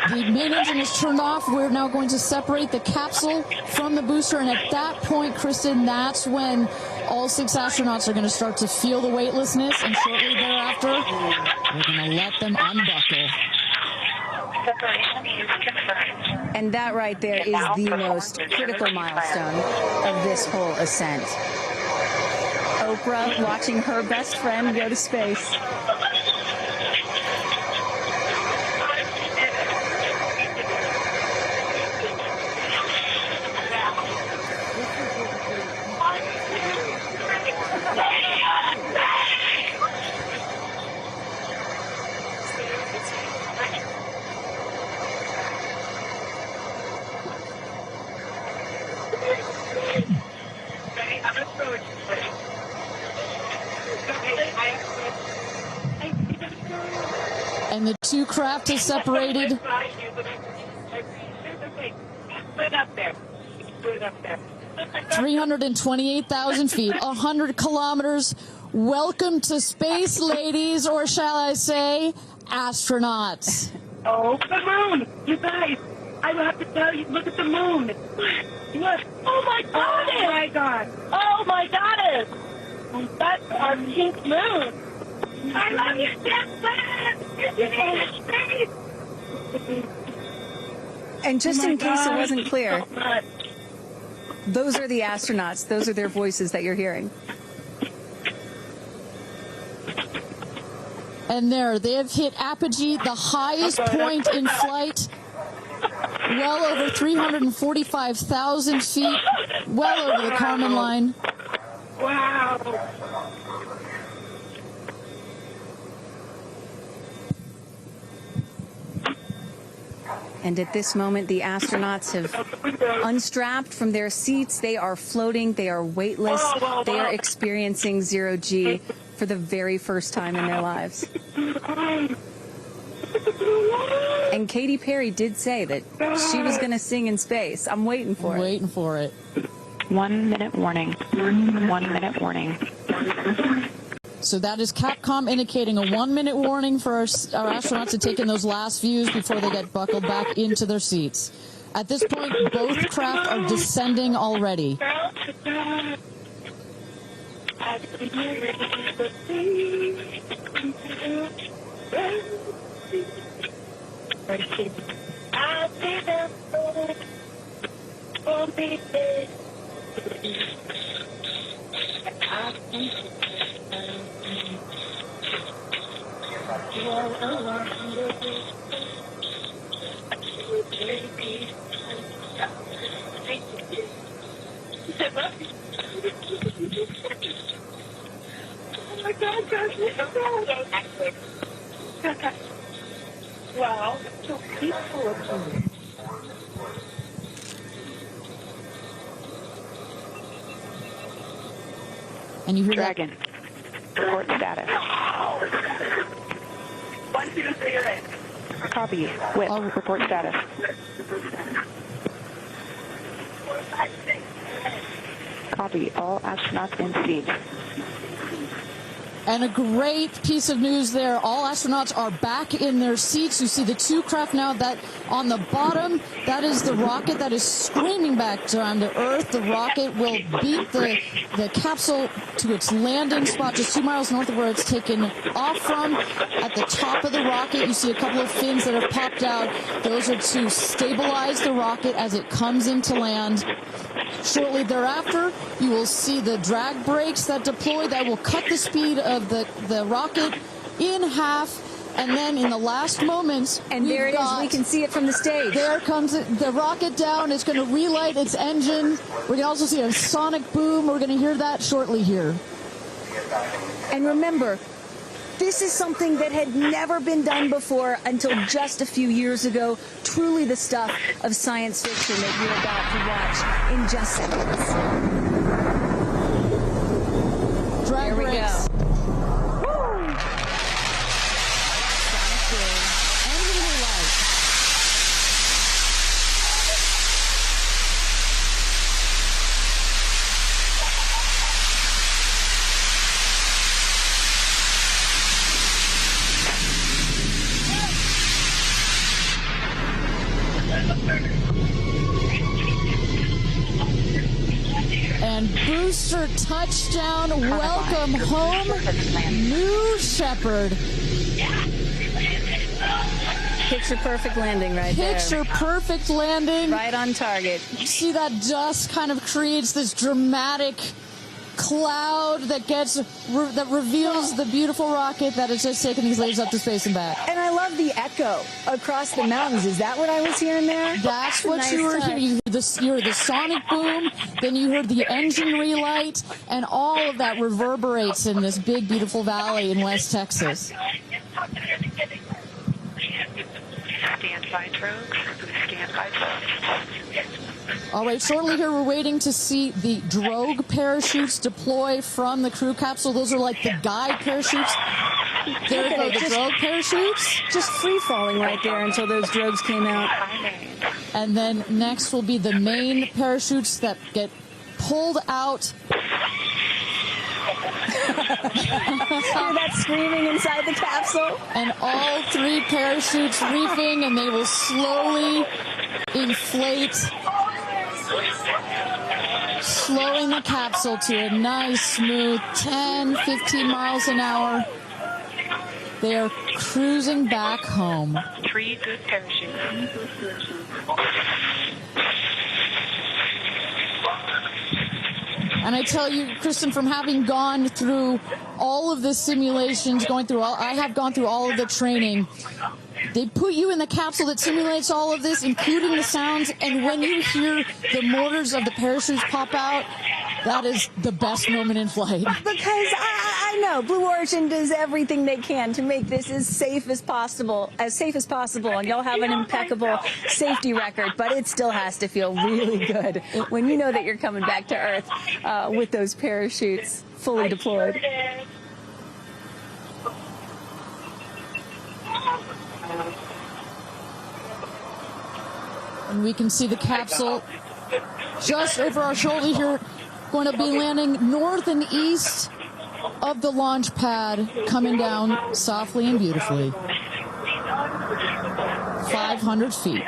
the main engine is turned off. We're now going to separate the capsule from the booster, and at that point, Kristen, that's when all 6 astronauts are going to start to feel the weightlessness, and shortly thereafter, we're going to let them unbuckle. And that right there is the most critical milestone of this whole ascent. Oprah watching her best friend go to space. And the two craft is separated. Put it up there. Put it up there. 328,000 feet, 100 kilometers. Welcome to space, ladies, or shall I say, astronauts. Oh, the moon! You guys, I have to tell you, look at the moon. Look. Oh, my God. Oh, my God. Oh, my goddess. That's our pink moon. I love you, Jeff Bezos. And just in case it wasn't clear, So much. those are the astronauts. Those are their voices that you're hearing. And there, they have hit apogee, the highest point in flight, well over 345,000 feet, well over the Kármán line. Wow. And at this moment, the astronauts have unstrapped from their seats. They are floating. They are weightless. They are experiencing zero-G for the very first time in their lives. And Katy Perry did say that she was going to sing in space. I'm waiting for it. Waiting for it. 1 minute warning. 1 minute warning. So that is Capcom indicating a 1 minute warning for our astronauts to take in those last views before they get buckled back into their seats. At this point, both craft are descending already. Oh my God, guys, wow, so peaceful up here. And you hear Dragon, report status. Copy, with report status. Copy, all astronauts in seat. And a great piece of news there. All astronauts are back in their seats. You see the two craft now. That on the bottom, that is the rocket that is screaming back down to Earth. The rocket will beat the capsule to its landing spot just 2 miles north of where it's taken off from. At the top of the rocket, you see a couple of fins that have popped out. Those are to stabilize the rocket as it comes into land. Shortly thereafter, you will see the drag brakes that deploy that will cut the speed of the rocket in half. And then in the last moments, and there it is. We can see it from the stage. There comes the rocket down. It's going to relight its engine. We can also see a sonic boom. We're going to hear that shortly here. And remember, this is something that had never been done before until just a few years ago. Truly the stuff of science fiction that you're about to watch in just seconds. Drag Here we brakes. go. And booster touchdown, welcome home, New Shepard. Picture perfect landing right there. Picture perfect landing. Right on target. See that dust kind of creates this dramatic cloud that reveals the beautiful rocket that has just taken these ladies up to space and back. And I love the echo across the mountains. Is that what I was hearing there? That's what you were hearing. You heard the sonic boom, then you heard the engine relight, and all of that reverberates in this big, beautiful valley in West Texas. Stand by, folks. Stand by, folks. All right, shortly here, we're waiting to see the drogue parachutes deploy from the crew capsule. Those are like the guide parachutes. There go the drogue parachutes. Just free falling right there until those drogues came out. And then next will be the main parachutes that get pulled out. Hear that screaming inside the capsule? And all 3 parachutes reefing, and they will slowly inflate, slowing the capsule to a nice, smooth 10, 15 miles an hour. They are cruising back home. 3 good parachutes. And I tell you, Kristen, from having gone through all of the simulations, I have gone through all of the training. They put you in the capsule that simulates all of this, including the sounds, and when you hear the motors of the parachutes pop out, that is the best moment in flight. Because I know Blue Origin does everything they can to make this as safe as possible, and y'all have an impeccable safety record, but it still has to feel really good when you know that you're coming back to Earth with those parachutes fully deployed. And we can see the capsule just over our shoulder here, going to be landing north and east of the launch pad, coming down softly and beautifully. 500 feet.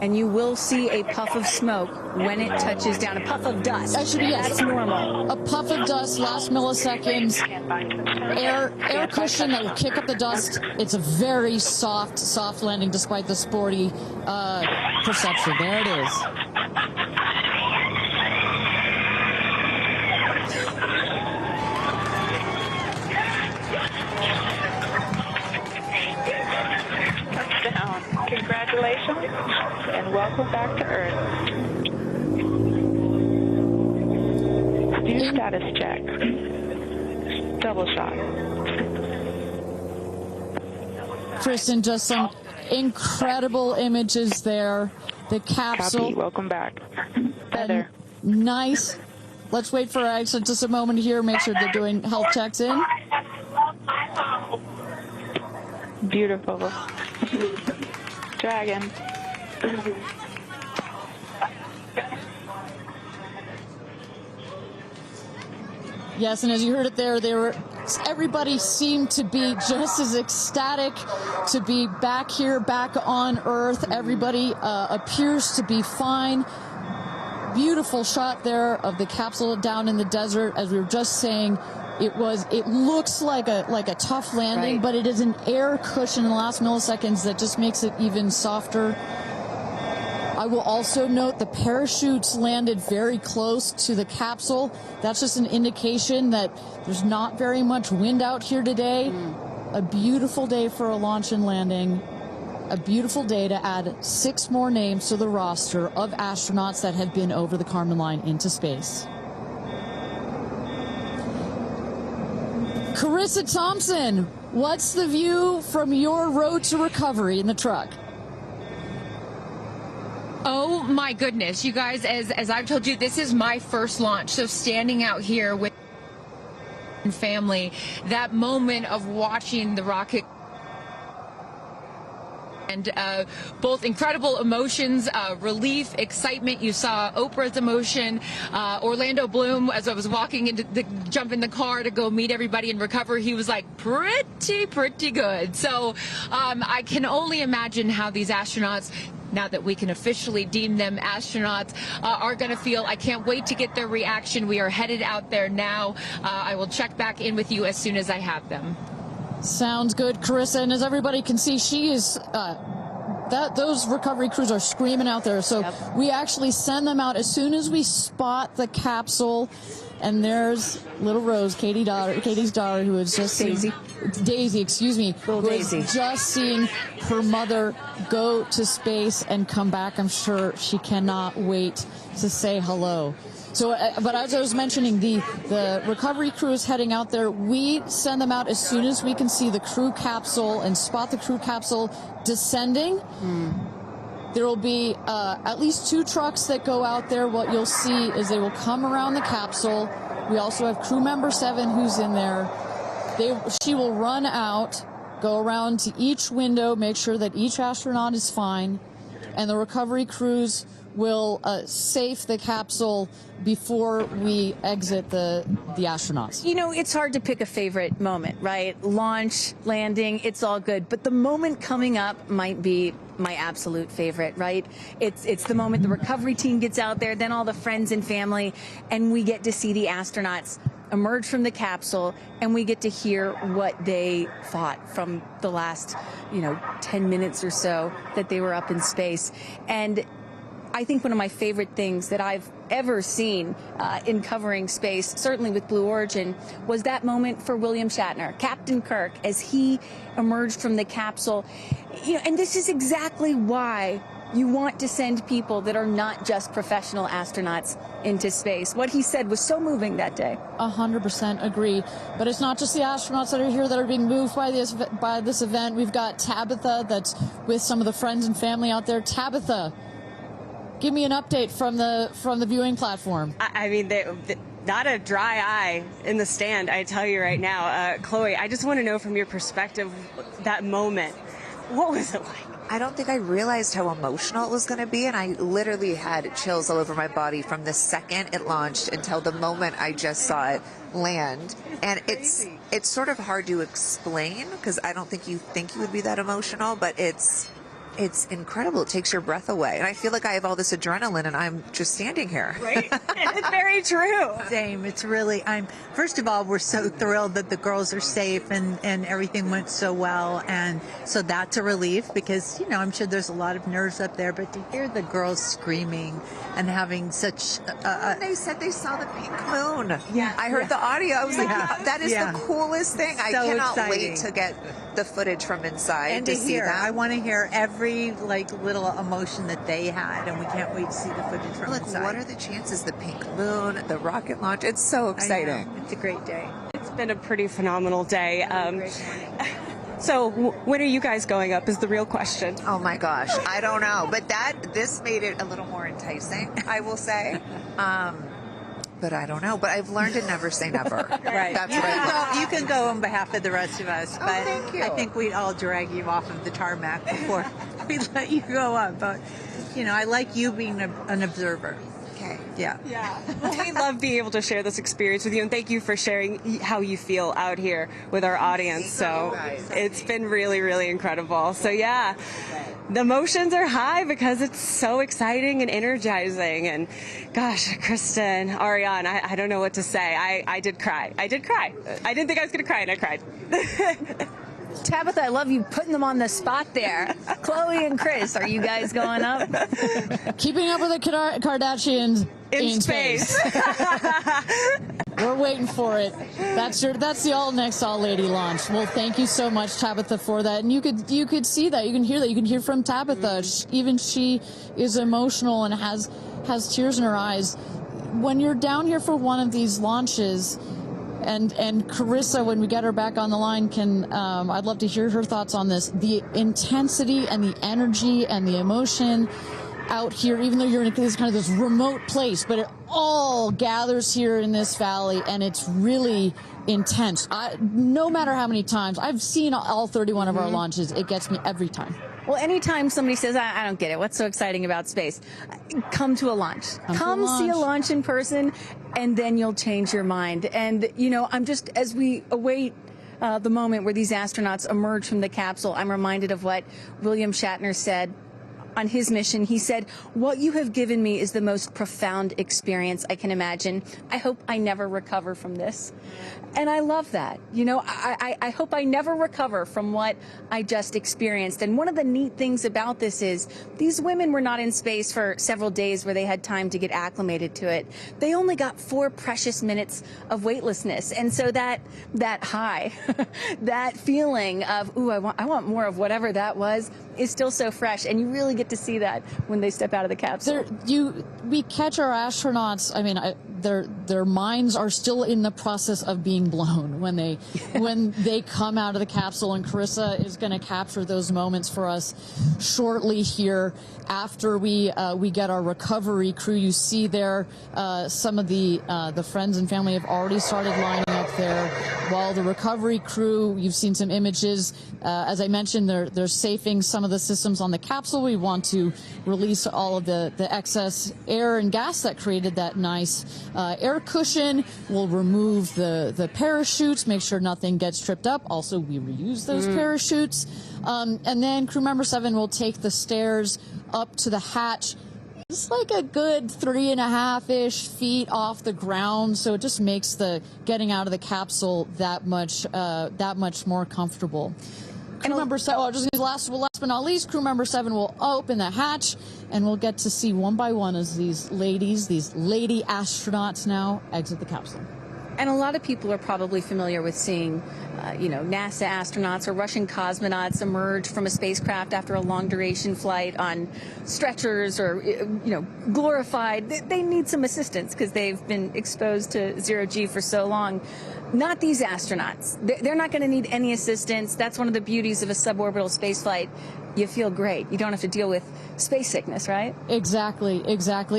And you will see a puff of smoke when it touches down, a puff of dust. That's normal. A puff of dust, last milliseconds, air cushion that will kick up the dust. It's a very soft landing despite the sporty perception. There it is. Touchdown. Congratulations and welcome back to Earth. Do status check. Double shot. Kristen, just some incredible images there. The capsule. Copy. Welcome back. Heather. Nice. Let's wait for Aisha just a moment here. Make sure they're doing health checks in. Beautiful. Dragon. Yes, and as you heard it there, everybody seemed to be just as ecstatic to be back here, back on Earth. Everybody appears to be fine. Beautiful shot there of the capsule down in the desert. As we were just saying, it looks like a tough landing, but it is an air cushion in the last milliseconds that just makes it even softer. I will also note the parachutes landed very close to the capsule. That's just an indication that there's not very much wind out here today. A beautiful day for a launch and landing. A beautiful day to add 6 more names to the roster of astronauts that have been over the Kármán line into space. Carissa Thompson, what's the view from your road to recovery in the truck? Oh my goodness, you guys, as I've told you, this is my first launch. So standing out here with family, that moment of watching the rocket, and both incredible emotions, relief, excitement. You saw Oprah's emotion, Orlando Bloom, as I was walking jump in the car to go meet everybody and recover, he was like pretty good. So I can only imagine how these astronauts, now that we can officially deem them astronauts, are going to feel. I can't wait to get their reaction. We are headed out there now. I will check back in with you as soon as I have them. Sounds good, Carissa. And as everybody can see, she is those recovery crews are screaming out there. So we actually send them out as soon as we spot the capsule. And there's little Rose, Katie's daughter, who is just Daisy, excuse me, who is just seeing her mother go to space and come back. I'm sure she cannot wait to say hello. So, but as I was mentioning, the recovery crew is heading out there. We send them out as soon as we can see the crew capsule and spot the crew capsule descending. There will be at least 2 trucks that go out there. What you'll see is they will come around the capsule. We also have crew member 7 who's in there. She will run out, go around to each window, make sure that each astronaut is fine, and the recovery crews will safe the capsule before we exit the astronauts. You know, it's hard to pick a favorite moment, right? Launch, landing, it's all good. But the moment coming up might be my absolute favorite, right? It's the moment the recovery team gets out there, then all the friends and family, and we get to see the astronauts emerge from the capsule, and we get to hear what they thought from the last, 10 minutes or so that they were up in space. And I think one of my favorite things that I've ever seen in covering space, certainly with Blue Origin, was that moment for William Shatner, Captain Kirk, as he emerged from the capsule. And this is exactly why you want to send people that are not just professional astronauts into space. What he said was so moving that day. 100% agree. But it's not just the astronauts that are here that are being moved by this event. We've got Tabitha that's with some of the friends and family out there. Tabitha, give me an update from the viewing platform. I mean, not a dry eye in the stand, I tell you right now. Chloe, I just want to know from your perspective, that moment, what was it like? I don't think I realized how emotional it was going to be, and I literally had chills all over my body from the second it launched until the moment I just saw it land. And it's sort of hard to explain, because I don't think you would be that emotional, but it's incredible. It takes your breath away. And I feel like I have all this adrenaline and I'm just standing here. Right? It's very true. Same. It's really, first of all, we're so thrilled that the girls are safe and everything went so well. And so that's a relief, because, I'm sure there's a lot of nerves up there, but to hear the girls screaming and having such they said they saw the pink moon. Yeah. I heard the audio. I was like, that is the coolest thing. So I cannot exciting. wait to get the footage from inside and to see that. I want to hear every little emotion that they had, and we can't wait to see the footage from inside. What are the chances? The pink moon, the rocket launch. It's so exciting. It's a great day. It's been a pretty phenomenal day. So when are you guys going up is the real question. Oh my gosh, I don't know, but this made it a little more enticing, I will say. But I don't know. But I've learned to never say never. Right. That's right. You can go on behalf of the rest of us, but thank you. I think we'd all drag you off of the tarmac before we let you go up. But I like you being an observer. Okay. Yeah. We love being able to share this experience with you, and thank you for sharing how you feel out here with our audience. So it's been really, really incredible. So yeah, the emotions are high because it's so exciting and energizing. And gosh, Kristen, Ariane, I don't know what to say. I did cry. I didn't think I was going to cry, and I cried. Tabitha, I love you putting them on the spot there. Chloe and Chris, are you guys going up? Keeping up with the Kardashians In space. We're waiting for it. That's the all next all lady launch. Well, thank you so much, Tabitha, for that. And you could see that, you can hear that, you can hear from Tabitha. Even she is emotional and has tears in her eyes. When you're down here for one of these launches, and Carissa, when we get her back on the line, I'd love to hear her thoughts on this. The intensity and the energy and the emotion out here, even though you're in this remote place, but it all gathers here in this valley, and it's really intense. No matter how many times I've seen all 31 of our launches, it gets me every time. Well, anytime somebody says, I don't get it, what's so exciting about space? Come to a launch. Come see a launch in person, and then you'll change your mind. And, I'm just, as we await the moment where these astronauts emerge from the capsule, I'm reminded of what William Shatner said on his mission. He said, "What you have given me is the most profound experience I can imagine. I hope I never recover from this." And I love that. I hope I never recover from what I just experienced. And one of the neat things about this is these women were not in space for several days where they had time to get acclimated to it. They only got 4 precious minutes of weightlessness. And so that high, that feeling of, ooh, I want more of whatever that was, is still so fresh, and you really get to see that when they step out of the capsule. We catch our astronauts. I mean, their minds are still in the process of being blown when they come out of the capsule, and Carissa is going to capture those moments for us shortly here after we get our recovery crew. You see there some of the friends and family have already started lining up there, while the recovery crew, you've seen some images. As I mentioned, they're safing some of the systems on the capsule. We want to release all of the excess air and gas that created that nice air cushion. We'll remove the parachutes, make sure nothing gets tripped up. Also, we reuse those parachutes. And then crew member 7 will take the stairs up to the hatch. It's like a good 3.5-ish feet off the ground, so it just makes the getting out of the capsule that much more comfortable. Crew member 7, last but not least, crew member 7 will open the hatch, and we'll get to see one by one as these lady astronauts now exit the capsule. And a lot of people are probably familiar with seeing, NASA astronauts or Russian cosmonauts emerge from a spacecraft after a long duration flight on stretchers or, glorified. They need some assistance because they've been exposed to zero-G for so long. Not these astronauts. They're not going to need any assistance. That's one of the beauties of a suborbital spaceflight. You feel great. You don't have to deal with space sickness, right? Exactly.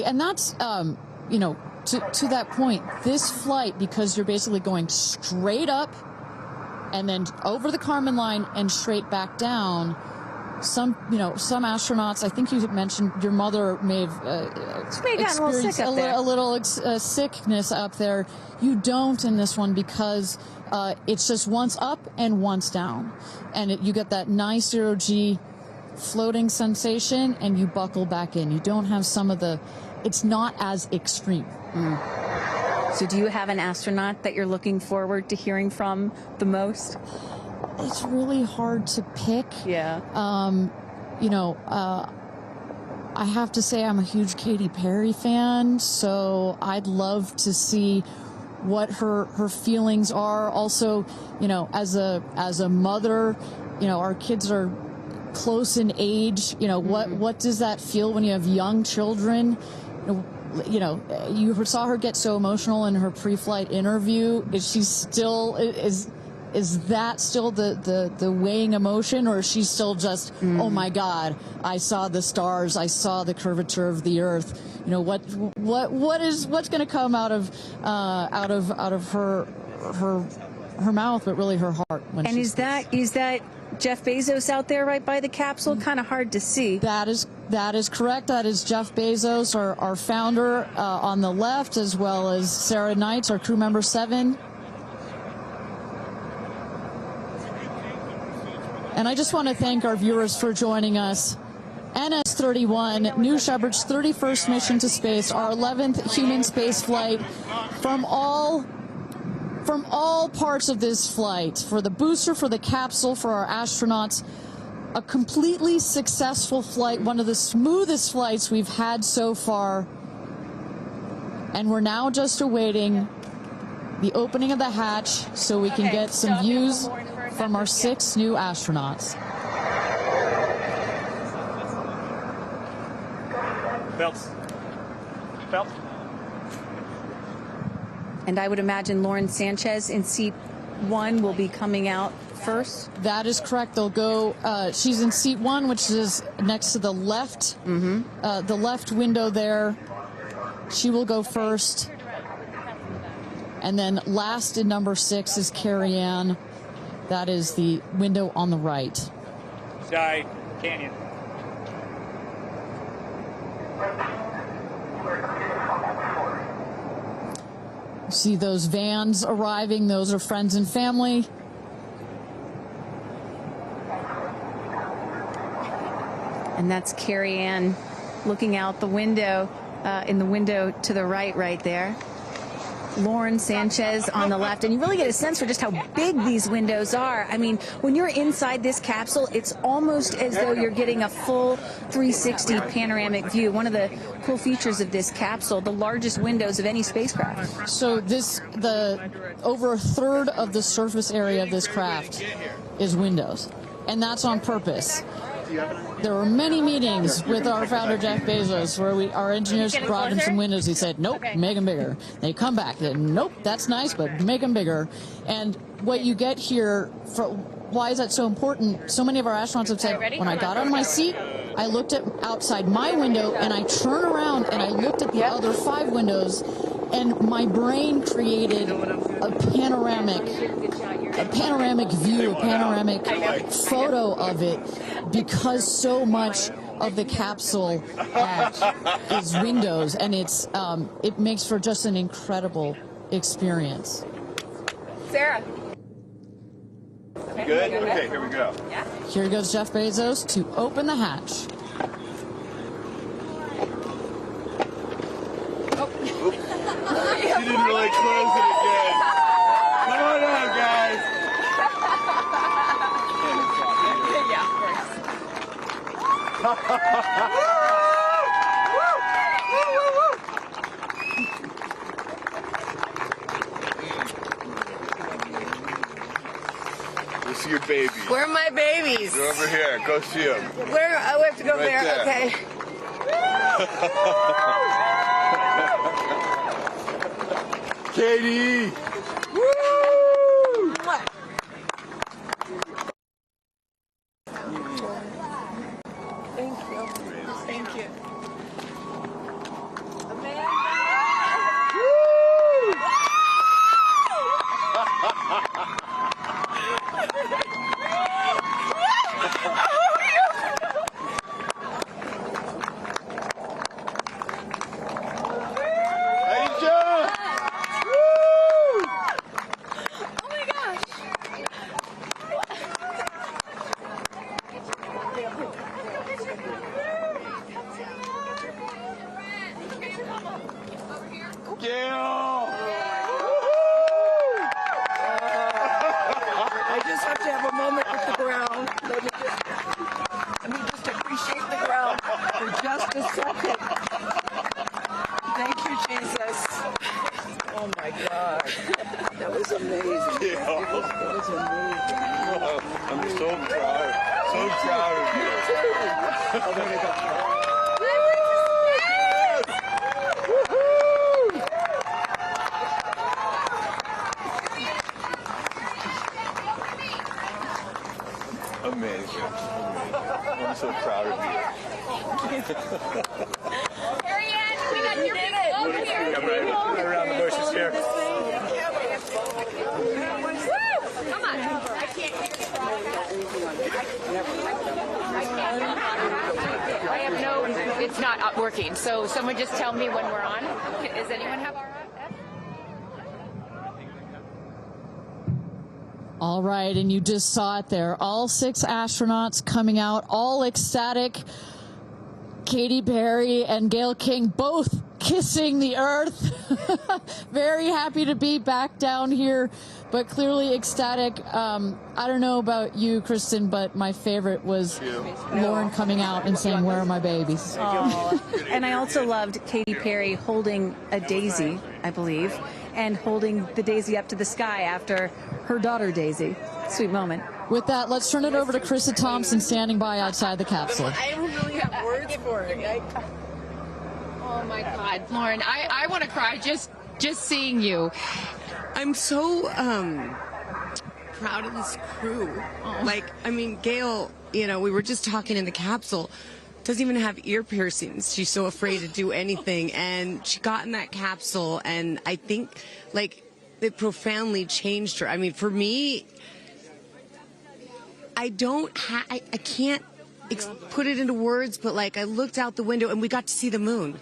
And that's, to that point, this flight, because you're basically going straight up and then over the Kármán line and straight back down, some astronauts, I think you mentioned your mother may have experienced a little sickness up there. You don't in this one because it's just once up and once down. And you get that nice zero-G floating sensation and you buckle back in. You don't have it's not as extreme. So do you have an astronaut that you're looking forward to hearing from the most? It's really hard to pick. Yeah. I have to say I'm a huge Katy Perry fan, so I'd love to see what her feelings are. Also, as a mother, our kids are close in age. What does that feel when you have young children? You saw her get so emotional in her pre-flight interview. Is that still the weighing emotion, or is she still just, oh my God, I saw the stars, I saw the curvature of the Earth? What's going to come out of her mouth, but really her heart? And is that Jeff Bezos out there right by the capsule? Kind of hard to see. That is correct. That is Jeff Bezos, our founder, on the left, as well as Sarah Knights, our crew member 7. And I just want to thank our viewers for joining us. NS-31, New Shepard's 31st mission to space, our 11th human space flight. From all parts of this flight, for the booster, for the capsule, for our astronauts, a completely successful flight, one of the smoothest flights we've had so far. And we're now just awaiting the opening of the hatch so we can get some views from our 6 new astronauts. Belts. And I would imagine Lauren Sanchez in seat 1 will be coming out first. That is correct. They'll go. She's in seat 1, which is next to the left, the left window there. She will go first. And then last in number 6 is Kerianne. That is the window on the right. Sky Canyon. See those vans arriving. Those are friends and family. And that's Kerianne looking out the window, in the window to the right there. Lauren Sanchez on the left, and you really get a sense for just how big these windows are. I mean, when you're inside this capsule, it's almost as though you're getting a full 360 panoramic view. One of the cool features of this capsule, the largest windows of any spacecraft. So over a third of the surface area of this craft is windows, and that's on purpose. There were many meetings with our founder, Jeff Bezos, where our engineers brought him some windows. He said, nope, make them bigger. They come back, nope, that's nice, but make them bigger. And what you get here, why is that so important? So many of our astronauts have said, when I got out of my seat, I looked outside my window, and I turned around and I looked at the other 5 windows, and my brain created a panoramic view, a panoramic photo of it, because so much of the capsule is windows, and it makes for just an incredible experience. Sarah. Good? Okay, here we go. Yeah. Here goes Jeff Bezos to open the hatch. She didn't really close it again. Come on out, guys. Yeah, of We'll see your baby. Where are my babies? They're over here. Go see them. Where? Oh, we have to go Right there. Okay. Katie! Woo! Thank you. Thank you. Amanda! Aisha! Gayle! I just have to have a moment with the ground. Let me just appreciate the ground for just a second. Thank you, Jesus. Oh my God. That was amazing. Yeah. That was amazing. I'm so proud. So proud of you. Oh, there we go. Amazing. I'm so proud of you. Kerianne, we got your people over here. Come right around the bushes here. Come on. I have no, it's not working. So someone just tell me when we're on. Does anyone have our on? All right, and you just saw it there. All 6 astronauts coming out, all ecstatic. Katy Perry and Gayle King both kissing the earth. Very happy to be back down here, but clearly ecstatic. I don't know about you, Kristen, but my favorite was Lauren coming out and saying, "Where are my babies?" Oh. And I also loved Katy Perry holding a daisy, I believe, and holding the daisy up to the sky after her daughter Daisy. Sweet moment. With that, let's turn it over to Krista Thompson standing by outside the capsule. I don't really have words for it. Oh my God, Lauren, I want to cry just seeing you. I'm so proud of this crew. Like, I mean, Gayle, you know, we were just talking in the capsule, doesn't even have ear piercings. She's so afraid to do anything. And she got in that capsule, and I think, like, it profoundly changed her. I mean, for me, I can't put it into words, but, like, I looked out the window, and we got to see the moon.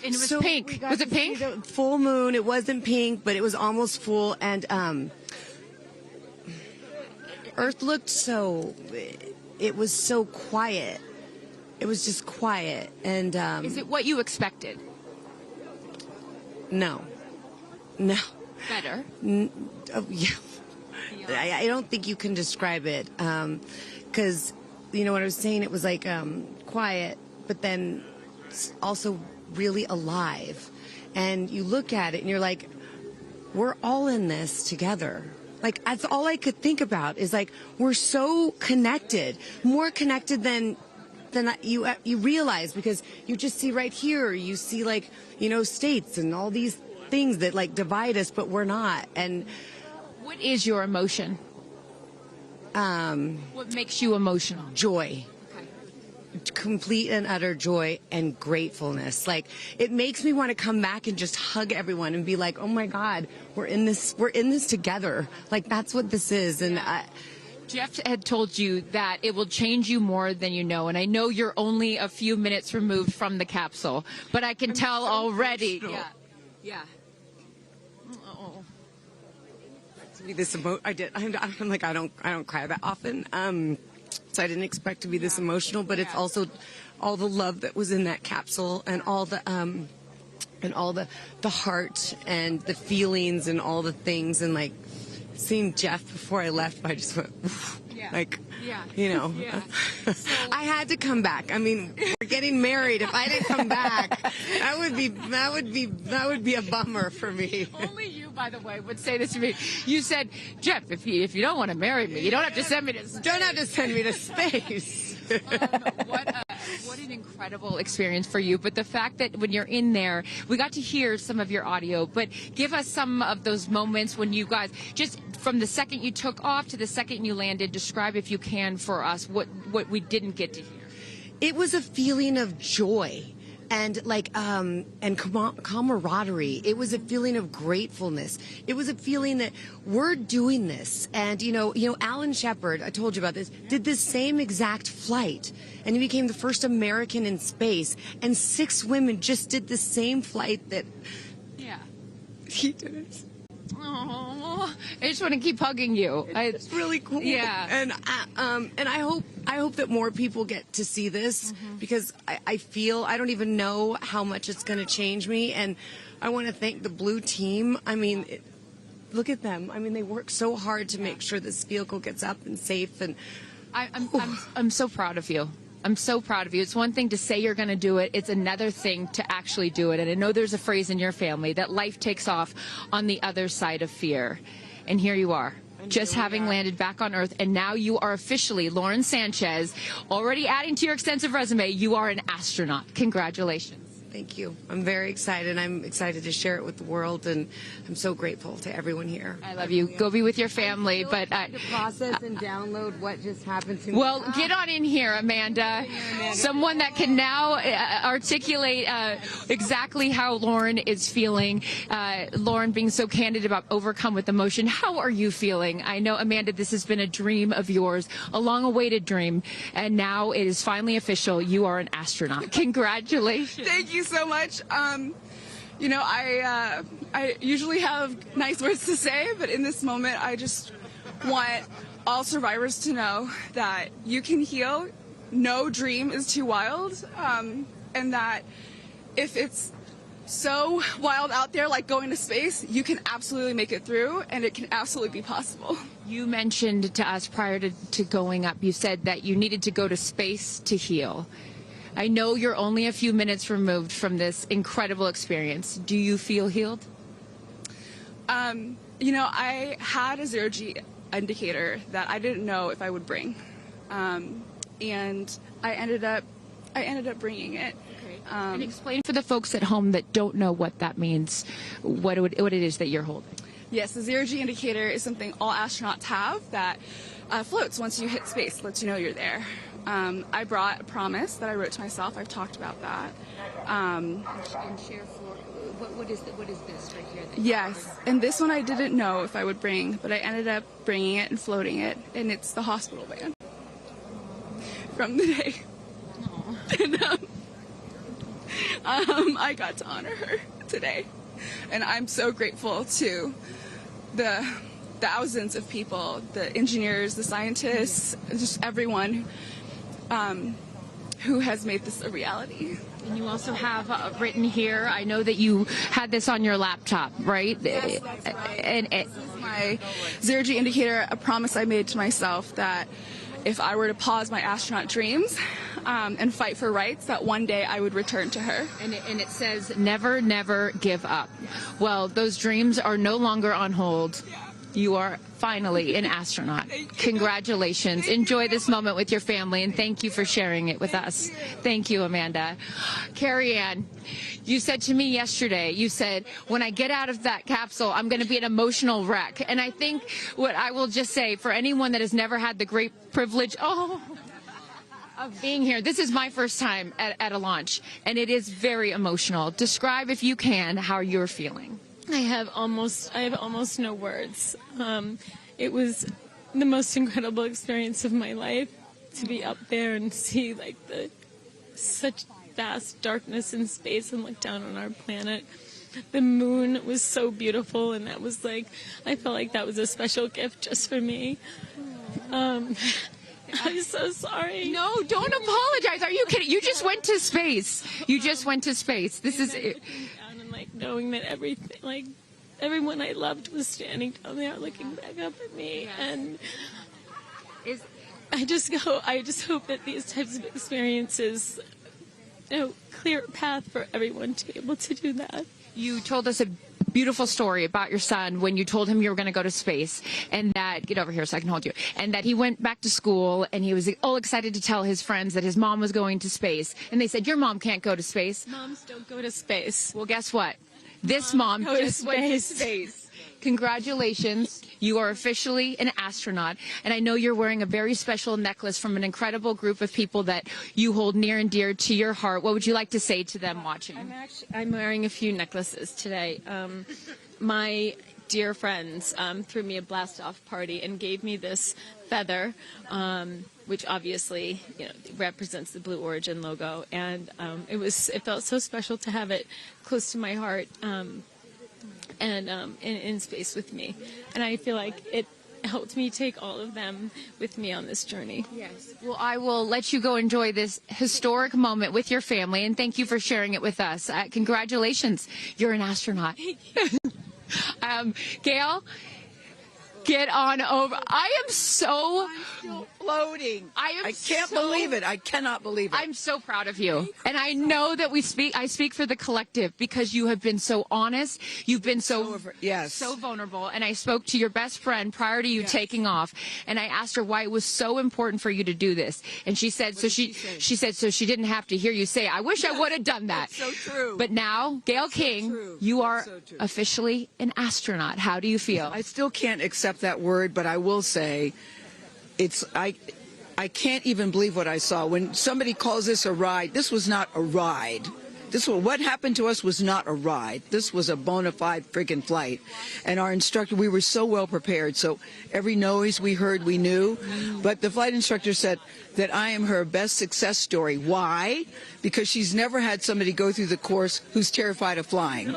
And it was pink. Was it pink? Full moon. It wasn't pink, but it was almost full. And Earth looked so, it was so quiet. It was just quiet. And is it what you expected? No. Better. Yeah. I don't think you can describe it. Because, you know what I was saying? It was like quiet, but then also really alive. And you look at it and you're like, we're all in this together. Like, that's all I could think about is like, we're so connected, more connected than than you realize, because you just see right here, you see like, states and all these things that like divide us, but we're not. And what is your emotion? What makes you emotional? Joy. Complete and utter joy and gratefulness. Like, it makes me want to come back and just hug everyone and be like, oh my God, we're in this together. Like, that's what this is. And Jeff had told you that it will change you more than you know, and I know you're only a few minutes removed from the capsule, but I can tell already. Emotional. Yeah. To be this I did. I'm like, I don't cry that often. So I didn't expect to be this emotional, but it's also all the love that was in that capsule, and all the heart and the feelings and all the things, and like seeing Jeff before I left, I just went, I had to come back. I mean, we're getting married. If I didn't come back, that would be a bummer for me. Only you, by the way, would say this to me. You said, Jeff, if you don't want to marry me, you don't have to send me to space. Don't have to send me to space. What an incredible experience for you. But the fact that when you're in there, we got to hear some of your audio, but give us some of those moments when you guys, just from the second you took off to the second you landed, describe, if you can, for us what we didn't get to hear. It was a feeling of joy and and camaraderie. It was a feeling of gratefulness. It was a feeling that we're doing this. And Alan Shepard, I told you about this, did this same exact flight, and he became the first American in space. And 6 women just did the same flight that he did it. Oh, I just want to keep hugging you. It's really cool. Yeah. And I hope that more people get to see this, because I feel, I don't even know how much it's going to change me. And I want to thank the Blue team. I mean, look at them. I mean, they work so hard to make sure this vehicle gets up and safe. And I'm so proud of you. I'm so proud of you. It's one thing to say you're going to do it. It's another thing to actually do it. And I know there's a phrase in your family that life takes off on the other side of fear. And here you are, just having landed back on Earth. And now you are officially, Lauren Sanchez, already adding to your extensive resume, you are an astronaut. Congratulations. Thank you. I'm very excited. I'm excited to share it with the world, and I'm so grateful to everyone here. I love you. Go be with your family. But to process and download what just happened to me. Well, get on in here, Amanda. Someone that can now articulate exactly how Lauren is feeling. Lauren being so candid about overcome with emotion. How are you feeling? I know, Amanda, this has been a dream of yours, a long-awaited dream, and now it is finally official. You are an astronaut. Congratulations. Thank you so much. I usually have nice words to say, but in this moment, I just want all survivors to know that you can heal. No dream is too wild, and that if it's so wild out there, like going to space, you can absolutely make it through, and it can absolutely be possible. You mentioned to us prior to going up, you said that you needed to go to space to heal. I know you're only a few minutes removed from this incredible experience. Do you feel healed? I had a zero-G indicator that I didn't know if I would bring, and I ended up bringing it. Okay. And explain for the folks at home that don't know what that means, what it is that you're holding. Yes, the zero-G indicator is something all astronauts have that floats once you hit space, lets you know you're there. I brought a promise that I wrote to myself. I've talked about that. And share for what is this right here? Yes, and this one I didn't know if I would bring, but I ended up bringing it and floating it, and it's the hospital band from the day. And I got to honor her today, and I'm so grateful to the thousands of people, the engineers, the scientists, just everyone who has made this a reality. And you also have written here, I know that you had this on your laptop, right? Yes, that's right. This is my zero-G indicator, a promise I made to myself that if I were to pause my astronaut dreams and fight for rights, that one day I would return to her. And it says, never, never give up. Well, those dreams are no longer on hold. You are finally an astronaut. Congratulations. Enjoy this moment with your family, and thank you for sharing it with us. Thank you, Amanda. Kerianne, you said to me yesterday, you said, when I get out of that capsule, I'm going to be an emotional wreck. And I think what I will just say, for anyone that has never had the great privilege of being here, this is my first time at a launch, and it is very emotional. Describe, if you can, how you're feeling. I have almost no words. It was the most incredible experience of my life to be up there and see like such vast darkness in space and look down on our planet. The moon was so beautiful, and that was like, I felt like that was a special gift just for me. I'm so sorry. No, don't apologize. Are you kidding? You just went to space. You just went to space. This is it. And like knowing that everything, like everyone I loved was standing down there looking back up at me. And I just hope that these types of experiences, clear a path for everyone to be able to do that. You told us a beautiful story about your son when you told him you were going to go to space, and that, get over here so I can hold you, and that he went back to school and he was all excited to tell his friends that his mom was going to space, and they said, your mom can't go to space. Moms don't go to space. Well, guess what? This mom just went to space. Congratulations. You are officially an astronaut, and I know you're wearing a very special necklace from an incredible group of people that you hold near and dear to your heart. What would you like to say to them watching? I'm wearing a few necklaces today. My dear friends threw me a blast-off party and gave me this feather, which obviously represents the Blue Origin logo, and it felt so special to have it close to my heart. And in space with me. And I feel like it helped me take all of them with me on this journey. Yes. Well, I will let you go enjoy this historic moment with your family, and thank you for sharing it with us. Congratulations. You're an astronaut. Gayle, get on over. I am so floating. I can't believe it. I cannot believe it. I'm so proud of you. And I know that I speak for the collective, because you have been so honest. You've been so vulnerable. And I spoke to your best friend prior to you taking off, and I asked her why it was so important for you to do this. And she said, she said, so she didn't have to hear you say, I wish I would have done that. That's so true. But now, Gayle King, you are officially an astronaut. How do you feel? I still can't accept that word, but I will say, I can't even believe what I saw. When somebody calls this a ride, this was not a ride. What happened to us was not a ride. This was a bona fide friggin' flight. And our instructor, we were so well prepared. So every noise we heard, we knew. But the flight instructor said that I am her best success story. Why? Because she's never had somebody go through the course who's terrified of flying.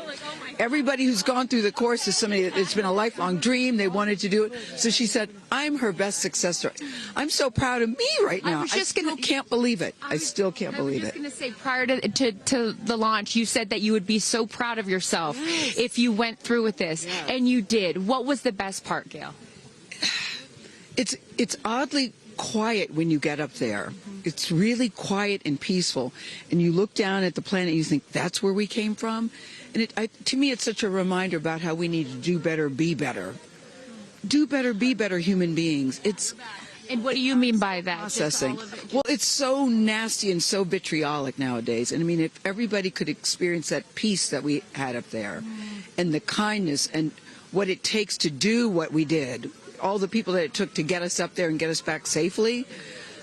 Everybody who's gone through the course is somebody that it's been a lifelong dream. They wanted to do it. So she said, I'm her best success story. I'm so proud of me right now. I still can't believe it. I still can't believe it. I was just going to say, prior to the launch, you said that you would be so proud of yourself if you went through with this. And you did. What was the best part, Gayle? It's oddly quiet when you get up there. It's really quiet and peaceful. And you look down at the planet and you think, that's where we came from? And to me, it's such a reminder about how we need to do better, be better. Do better, be better human beings. And what do you mean by that? Processing. Well, it's so nasty and so vitriolic nowadays. And I mean, if everybody could experience that peace that we had up there, and the kindness and what it takes to do what we did, all the people that it took to get us up there and get us back safely,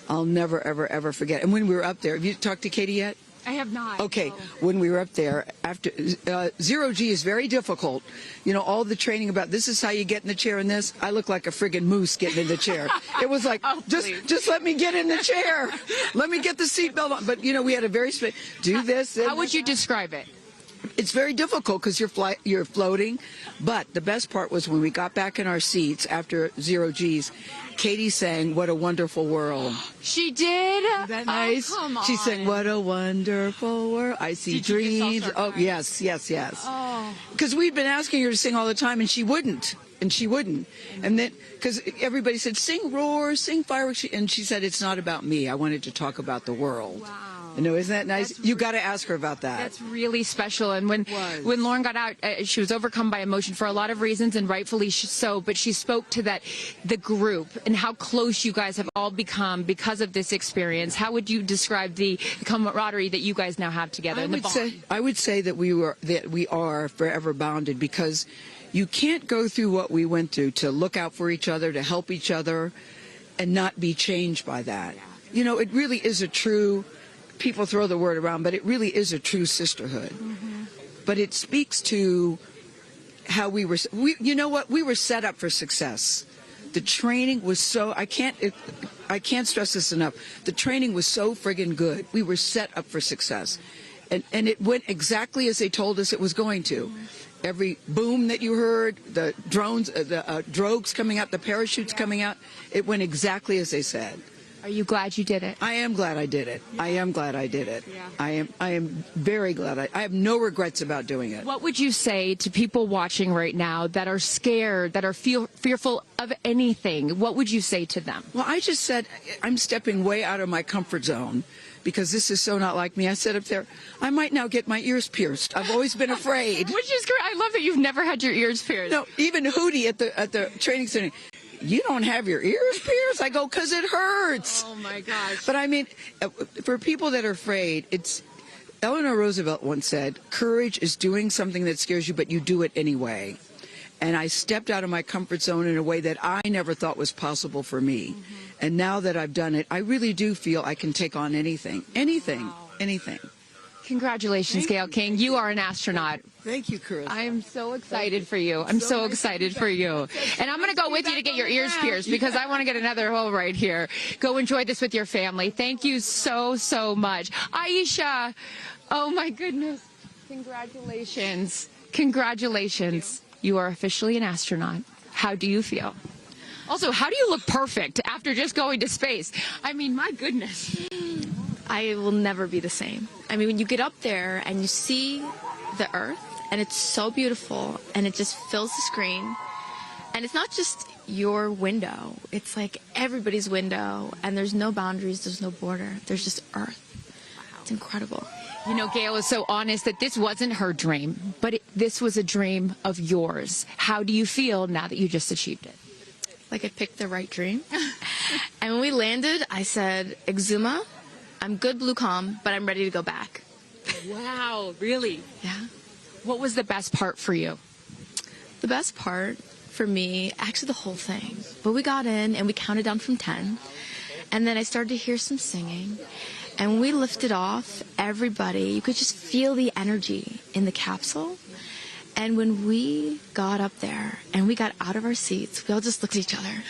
I'll never, ever, ever forget. And when we were up there, have you talked to Katy yet? I have not. Okay, when we were up there, after zero G is very difficult. You know, all the training about this is how you get in the chair and this. I look like a friggin' moose getting in the chair. It was like, just let me get in the chair. Let me get the seatbelt on. But, you know, we had a very do this. How would you describe it? It's very difficult because you're floating. But the best part was when we got back in our seats after zero G's, Katy sang "What a Wonderful World." She did? Isn't that nice? Oh, come on. She sang "What a Wonderful World." I see dreams. Oh, yes. Oh. Because we'd been asking her to sing all the time, and she wouldn't. And then, because everybody said, sing roar, sing fireworks. And she said, it's not about me. I wanted to talk about the world. Wow. No, isn't that nice? You got to ask her about that. That's really special. And when Lauren got out, she was overcome by emotion for a lot of reasons, and rightfully so. But she spoke to the group and how close you guys have all become because of this experience. How would you describe the camaraderie that you guys now have together? I would say that we are forever bonded, because you can't go through what we went through to look out for each other, to help each other, and not be changed by that. You know, it really is a true. People throw the word around, but it really is a true sisterhood. But it speaks to how we were, you know what, we were set up for success. The training was so, I can't stress this enough. The training was so friggin' good. We were set up for success. And it went exactly as they told us it was going to. Every boom that you heard, the drones, the drogues coming out, the parachutes coming out, it went exactly as they said. Are you glad you did it? I am glad I did it. I am glad I did it. Yeah. I am very glad. I have no regrets about doing it. What would you say to people watching right now that are scared, that are fearful of anything? What would you say to them? Well, I just said I'm stepping way out of my comfort zone, because this is so not like me. I said up there, I might now get my ears pierced. I've always been afraid. Which is great. I love that you've never had your ears pierced. No, even Hootie at the training center. You don't have your ears pierced? I go, because it hurts. Oh, my gosh. But I mean, for people that are afraid, Eleanor Roosevelt once said, courage is doing something that scares you, but you do it anyway. And I stepped out of my comfort zone in a way that I never thought was possible for me. And now that I've done it, I really do feel I can take on anything. Anything. Congratulations, Gayle King. You are an astronaut. Thank you, Chris. I am so excited for you. I'm so excited for you. And I'm going to go with you to get your ears pierced, because I want to get another hole right here. Go enjoy this with your family. Thank you so, so much. Aisha, oh my goodness. Congratulations. Congratulations. You are officially an astronaut. How do you feel? Also, how do you look perfect after just going to space? I mean, my goodness. I will never be the same. I mean, when you get up there and you see the Earth, and it's so beautiful, and it just fills the screen, and it's not just your window, it's like everybody's window, and there's no boundaries, there's no border, there's just Earth. It's incredible. You know, Gayle is so honest that this wasn't her dream, but this was a dream of yours. How do you feel now that you just achieved it? Like I picked the right dream. And when we landed, I said, Exuma, I'm good, blue calm, but I'm ready to go back. Wow, really? Yeah. What was the best part for you? The best part for me, actually the whole thing. But we got in and we counted down from 10. And then I started to hear some singing. And when we lifted off, everybody, you could just feel the energy in the capsule. And when we got up there and we got out of our seats, we all just looked at each other.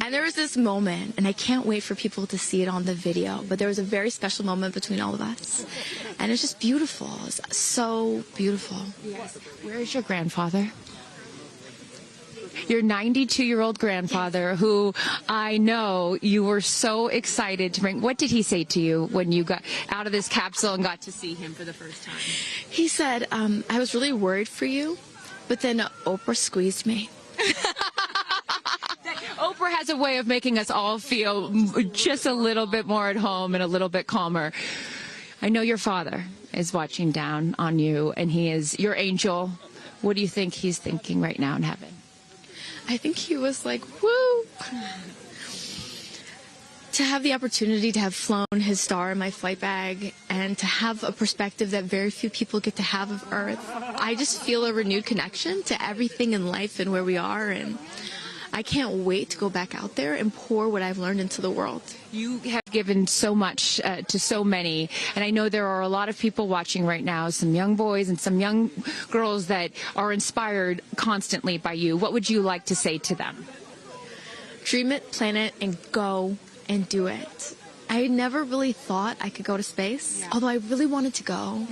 And there was this moment, and I can't wait for people to see it on the video, but there was a very special moment between all of us. And it's just beautiful. It's so beautiful. Yes. Where is your grandfather? Your 92-year-old grandfather, who I know you were so excited to bring. What did he say to you when you got out of this capsule and got to see him for the first time? He said, I was really worried for you, but then Oprah squeezed me. Oprah has a way of making us all feel just a little bit more at home and a little bit calmer. I know your father is watching down on you, and he is your angel. What do you think he's thinking right now in heaven? I think he was like, woo! To have the opportunity to have flown his star in my flight bag and to have a perspective that very few people get to have of Earth, I just feel a renewed connection to everything in life and where we are, and I can't wait to go back out there and pour what I've learned into the world. You have given so much to so many, and I know there are a lot of people watching right now, some young boys and some young girls that are inspired constantly by you. What would you like to say to them? Dream it, plan it, and go and do it. I never really thought I could go to space, although I really wanted to go.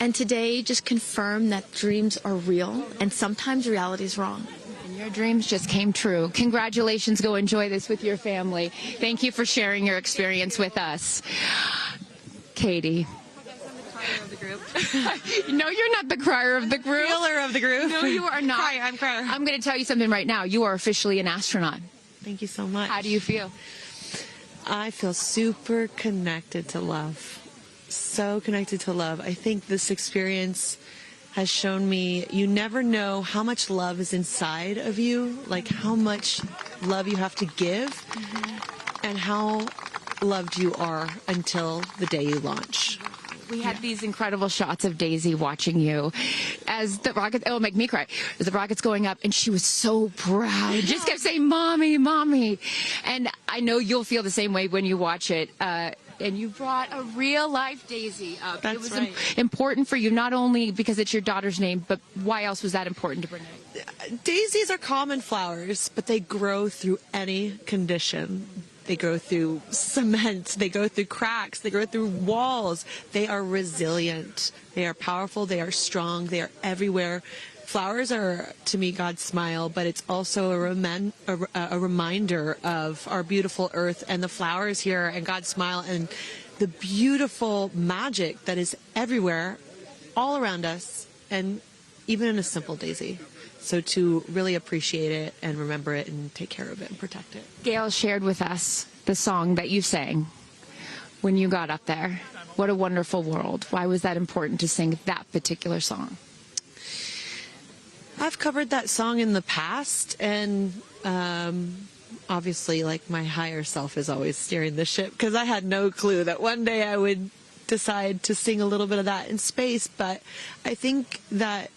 And today just confirmed that dreams are real, and sometimes reality is wrong. Your dreams just came true. Congratulations. Go enjoy this with your family. Thank you for sharing your experience with us. Katie. No, you're not the crier of the group. Feeler of the group. No, you are not. I'm crier. I'm going to tell you something right now. You are officially an astronaut. Thank you so much. How do you feel? I feel super connected to love. so connected to love. I think this experience has shown me you never know how much love is inside of you, like how much love you have to give, and how loved you are until the day you launch. We had these incredible shots of Daisy watching you as the rocket, it'll make me cry, as the rocket's going up, and she was so proud. Just kept saying, Mommy, Mommy. And I know you'll feel the same way when you watch it. And you brought a real-life Daisy up. That's it was right. important for you, not only because it's your daughter's name, but why else was that important to bring it? Daisies are common flowers, but they grow through any condition. They go through cement, they go through cracks, they go through walls. They are resilient, they are powerful, they are strong, they are everywhere. Flowers are, to me, God's smile, but it's also a reminder of our beautiful earth and the flowers here and God's smile and the beautiful magic that is everywhere, all around us, and even in a simple daisy. So to really appreciate it and remember it and take care of it and protect it. Gayle shared with us the song that you sang when you got up there. What a wonderful world. Why was that important to sing that particular song? I've covered that song in the past, and obviously, like, my higher self is always steering the ship, because I had no clue that one day I would decide to sing a little bit of that in space. But I think that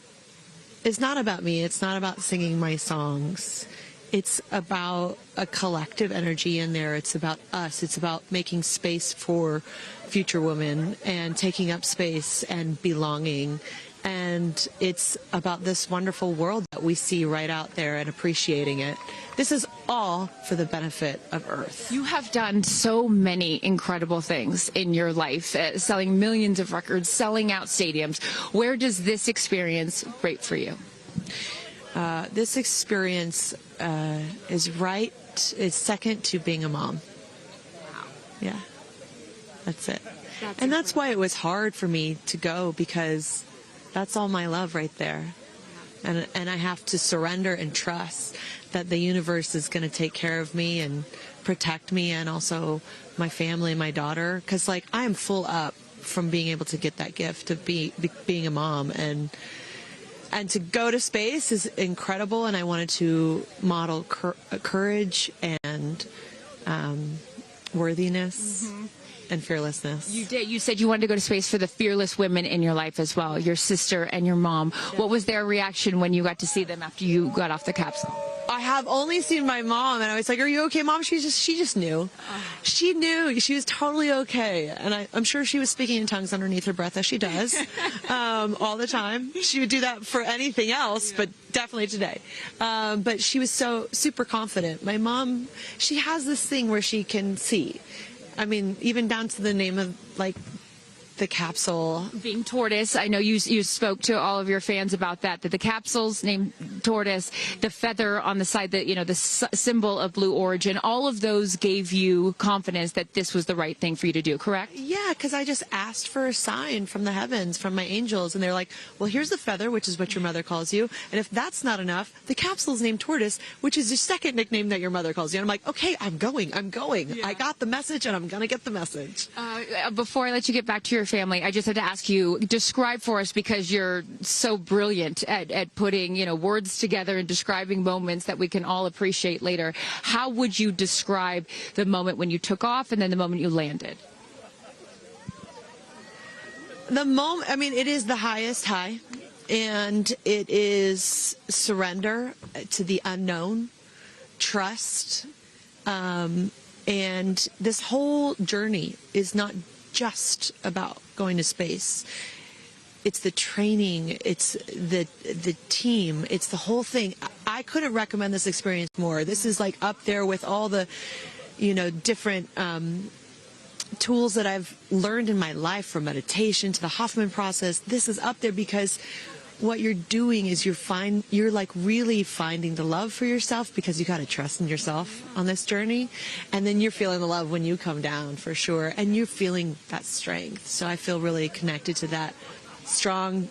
it's not about me. It's not about singing my songs. It's about a collective energy in there. It's about us. It's about making space for future women and taking up space and belonging. And it's about this wonderful world that we see right out there and appreciating it. This is all for the benefit of Earth. You have done so many incredible things in your life, selling millions of records, selling out stadiums. Where does this experience rate for you? This experience is second to being a mom. Wow. Yeah, that's it. And that's why it was hard for me to go, because that's all my love right there. And I have to surrender and trust that the universe is going to take care of me and protect me, and also my family and my daughter. Because, like, I am full up from being able to get that gift of being a mom. And to go to space is incredible. And I wanted to model courage and worthiness. And fearlessness. You did. You said you wanted to go to space for the fearless women in your life as well, your sister and your mom. Yeah. What was their reaction when you got to see them after you got off the capsule? I have only seen my mom, and I was like, "Are you okay, Mom?" She just knew. She knew. She was totally okay, and I'm sure she was speaking in tongues underneath her breath, as she does all the time. She would do that for anything else, but definitely today. But she was so super confident. My mom, she has this thing where she can see. I mean, even down to the name of, like, the capsule being tortoise. I know you spoke to all of your fans about that the capsule's named tortoise, the feather on the side, that, you know, the symbol of Blue Origin, all of those gave you confidence that this was the right thing for you to do, correct? Yeah, because I just asked for a sign from the heavens, from my angels, and they're like, well, here's the feather, which is what your mother calls you, and if that's not enough, the capsule's named Tortoise, which is your second nickname that your mother calls you. And I'm like, okay, I'm going. Yeah. I got the message, and I'm going to get the message. Before I let you get back to your family, I just have to ask you, describe for us, because you're so brilliant at putting, you know, words together and describing moments that we can all appreciate later. How would you describe the moment when you took off and then the moment you landed? The moment, I mean, it is the highest high, and it is surrender to the unknown, trust, and this whole journey is not just about going to space. It's the training, it's the team, it's the whole thing. I couldn't recommend this experience more. This is like up there with all the, you know, different tools that I've learned in my life, from meditation to the Hoffman process. This is up there because what you're doing is you're like really finding the love for yourself, because you got to trust in yourself on this journey, and then you're feeling the love when you come down, for sure, and you're feeling that strength. So I feel really connected to that strong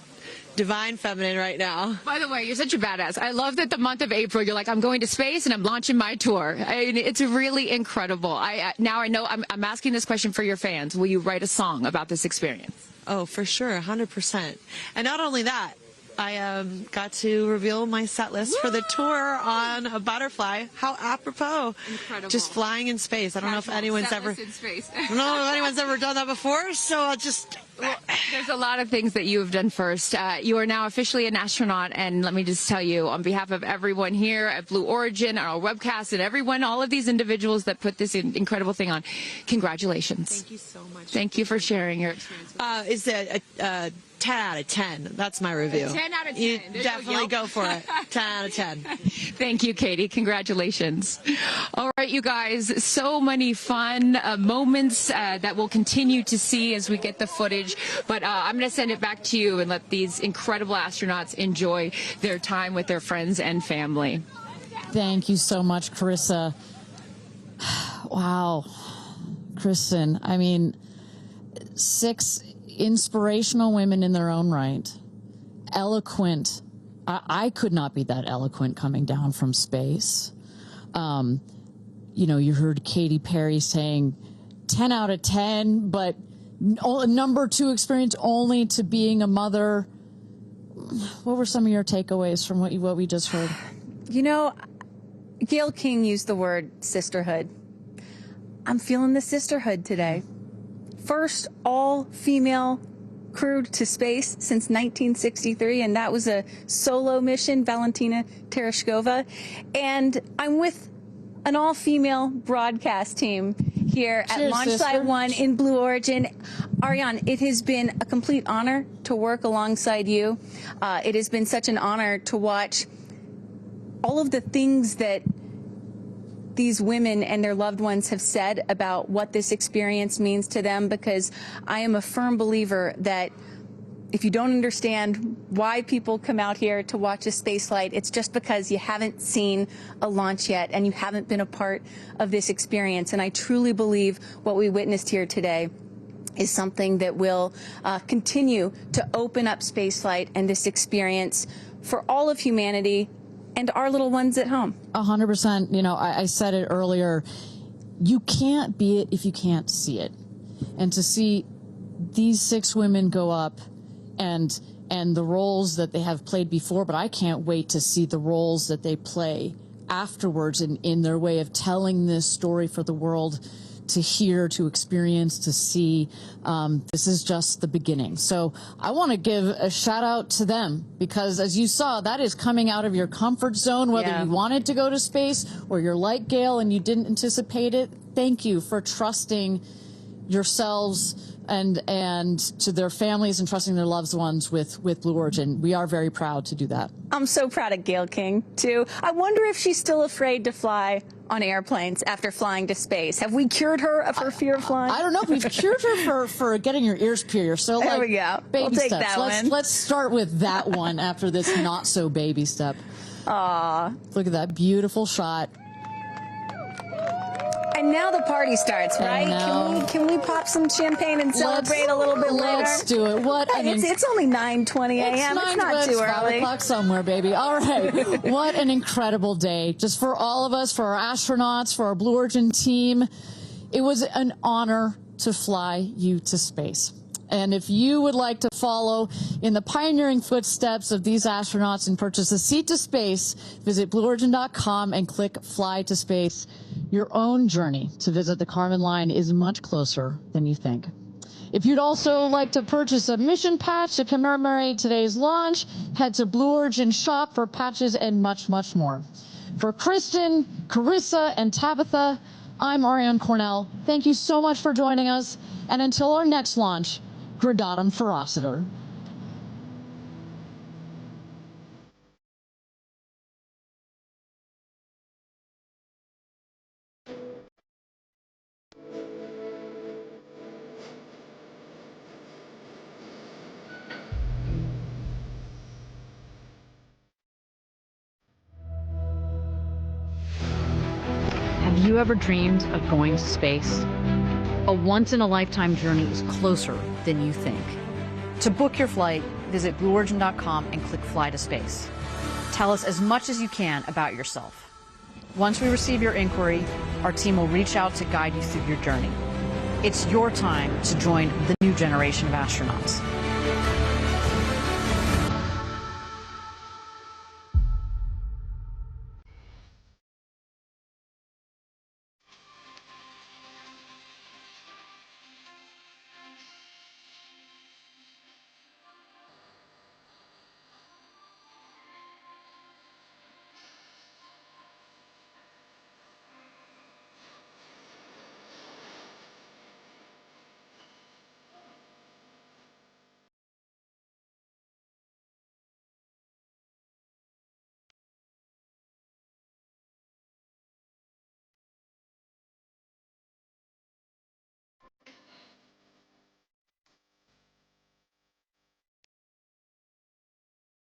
divine feminine right now. By the way, you're such a badass. I love that the month of April, you're like, I'm going to space and I'm launching my tour. I mean, it's really incredible. Now I know I'm asking this question for your fans. Will you write a song about this experience? Oh, for sure, 100%. And not only that, I got to reveal my set list for the tour on a butterfly. How apropos. Incredible. Just flying in space. I don't know if anyone's ever in space. I don't know if anyone's ever done that before, so I'll just There's a lot of things that you have done first. You are now officially an astronaut, and let me just tell you, on behalf of everyone here at Blue Origin, our webcast, and everyone, all of these individuals that put this incredible thing on, congratulations. Thank you so much. Thank you for sharing your experience. Is it a 10 out of 10? That's my review. 10 out of 10. You There's definitely no go for it. 10 out of 10. Thank you, Katie. Congratulations. All right, you guys, so many fun moments that we'll continue to see as we get the footage. But I'm going to send it back to you and let these incredible astronauts enjoy their time with their friends and family. Thank you so much, Carissa. Wow. Kristen, I mean, 6 inspirational women in their own right, eloquent. I could not be that eloquent coming down from space. You know, you heard Katy Perry saying 10 out of 10, but number 2 experience only to being a mother. What were some of your takeaways from what we just heard? You know, Gayle King used the word sisterhood. I'm feeling the sisterhood today. First all-female crew to space since 1963, and that was a solo mission, Valentina Tereshkova. And I'm with an all-female broadcast team here at Cheers, Launch sister. Site 1 in Blue Origin. Ariane, it has been a complete honor to work alongside you. It has been such an honor to watch all of the things that these women and their loved ones have said about what this experience means to them, because I am a firm believer that if you don't understand why people come out here to watch a space flight, it's just because you haven't seen a launch yet and you haven't been a part of this experience. And I truly believe what we witnessed here today is something that will continue to open up spaceflight and this experience for all of humanity and our little ones at home. 100%. You know, I said it earlier. You can't be it if you can't see it. And to see these 6 women go up and the roles that they have played before, but I can't wait to see the roles that they play afterwards in their way of telling this story for the world to hear, to experience, to see. This is just the beginning. So I want to give a shout out to them, because as you saw, that is coming out of your comfort zone, whether you wanted to go to space or you're like Gayle and you didn't anticipate it. Thank you for trusting yourselves and to their families and trusting their loved ones with Blue Origin. We are very proud to do that. I'm so proud of Gayle King, too. I wonder if she's still afraid to fly on airplanes after flying to space. Have we cured her of her fear of flying? I don't know. We've cured her for getting your ears pierced. So there like, we go. Baby We'll take steps. that one. Let's start with that one after this not so baby step. Aw. Look at that beautiful shot. And now the party starts, right? Can we pop some champagne and celebrate a little bit later? Let's do it. It's only 9:20 a.m. It's not too early. 5 o'clock somewhere, baby. All right. What an incredible day. Just for all of us, for our astronauts, for our Blue Origin team. It was an honor to fly you to space. And if you would like to follow in the pioneering footsteps of these astronauts and purchase a seat to space, visit blueorigin.com and click Fly to Space. Your own journey to visit the Kármán line is much closer than you think. If you'd also like to purchase a mission patch to commemorate today's launch, head to Blue Origin shop for patches and much, much more. For Kristen, Carissa, and Tabitha, I'm Ariane Cornell. Thank you so much for joining us. And until our next launch, Gradatum Ferociter. Have you ever dreamed of going to space? A once-in-a-lifetime journey is closer than you think. To book your flight, visit blueorigin.com and click Fly to Space. Tell us as much as you can about yourself. Once we receive your inquiry, our team will reach out to guide you through your journey. It's your time to join the new generation of astronauts.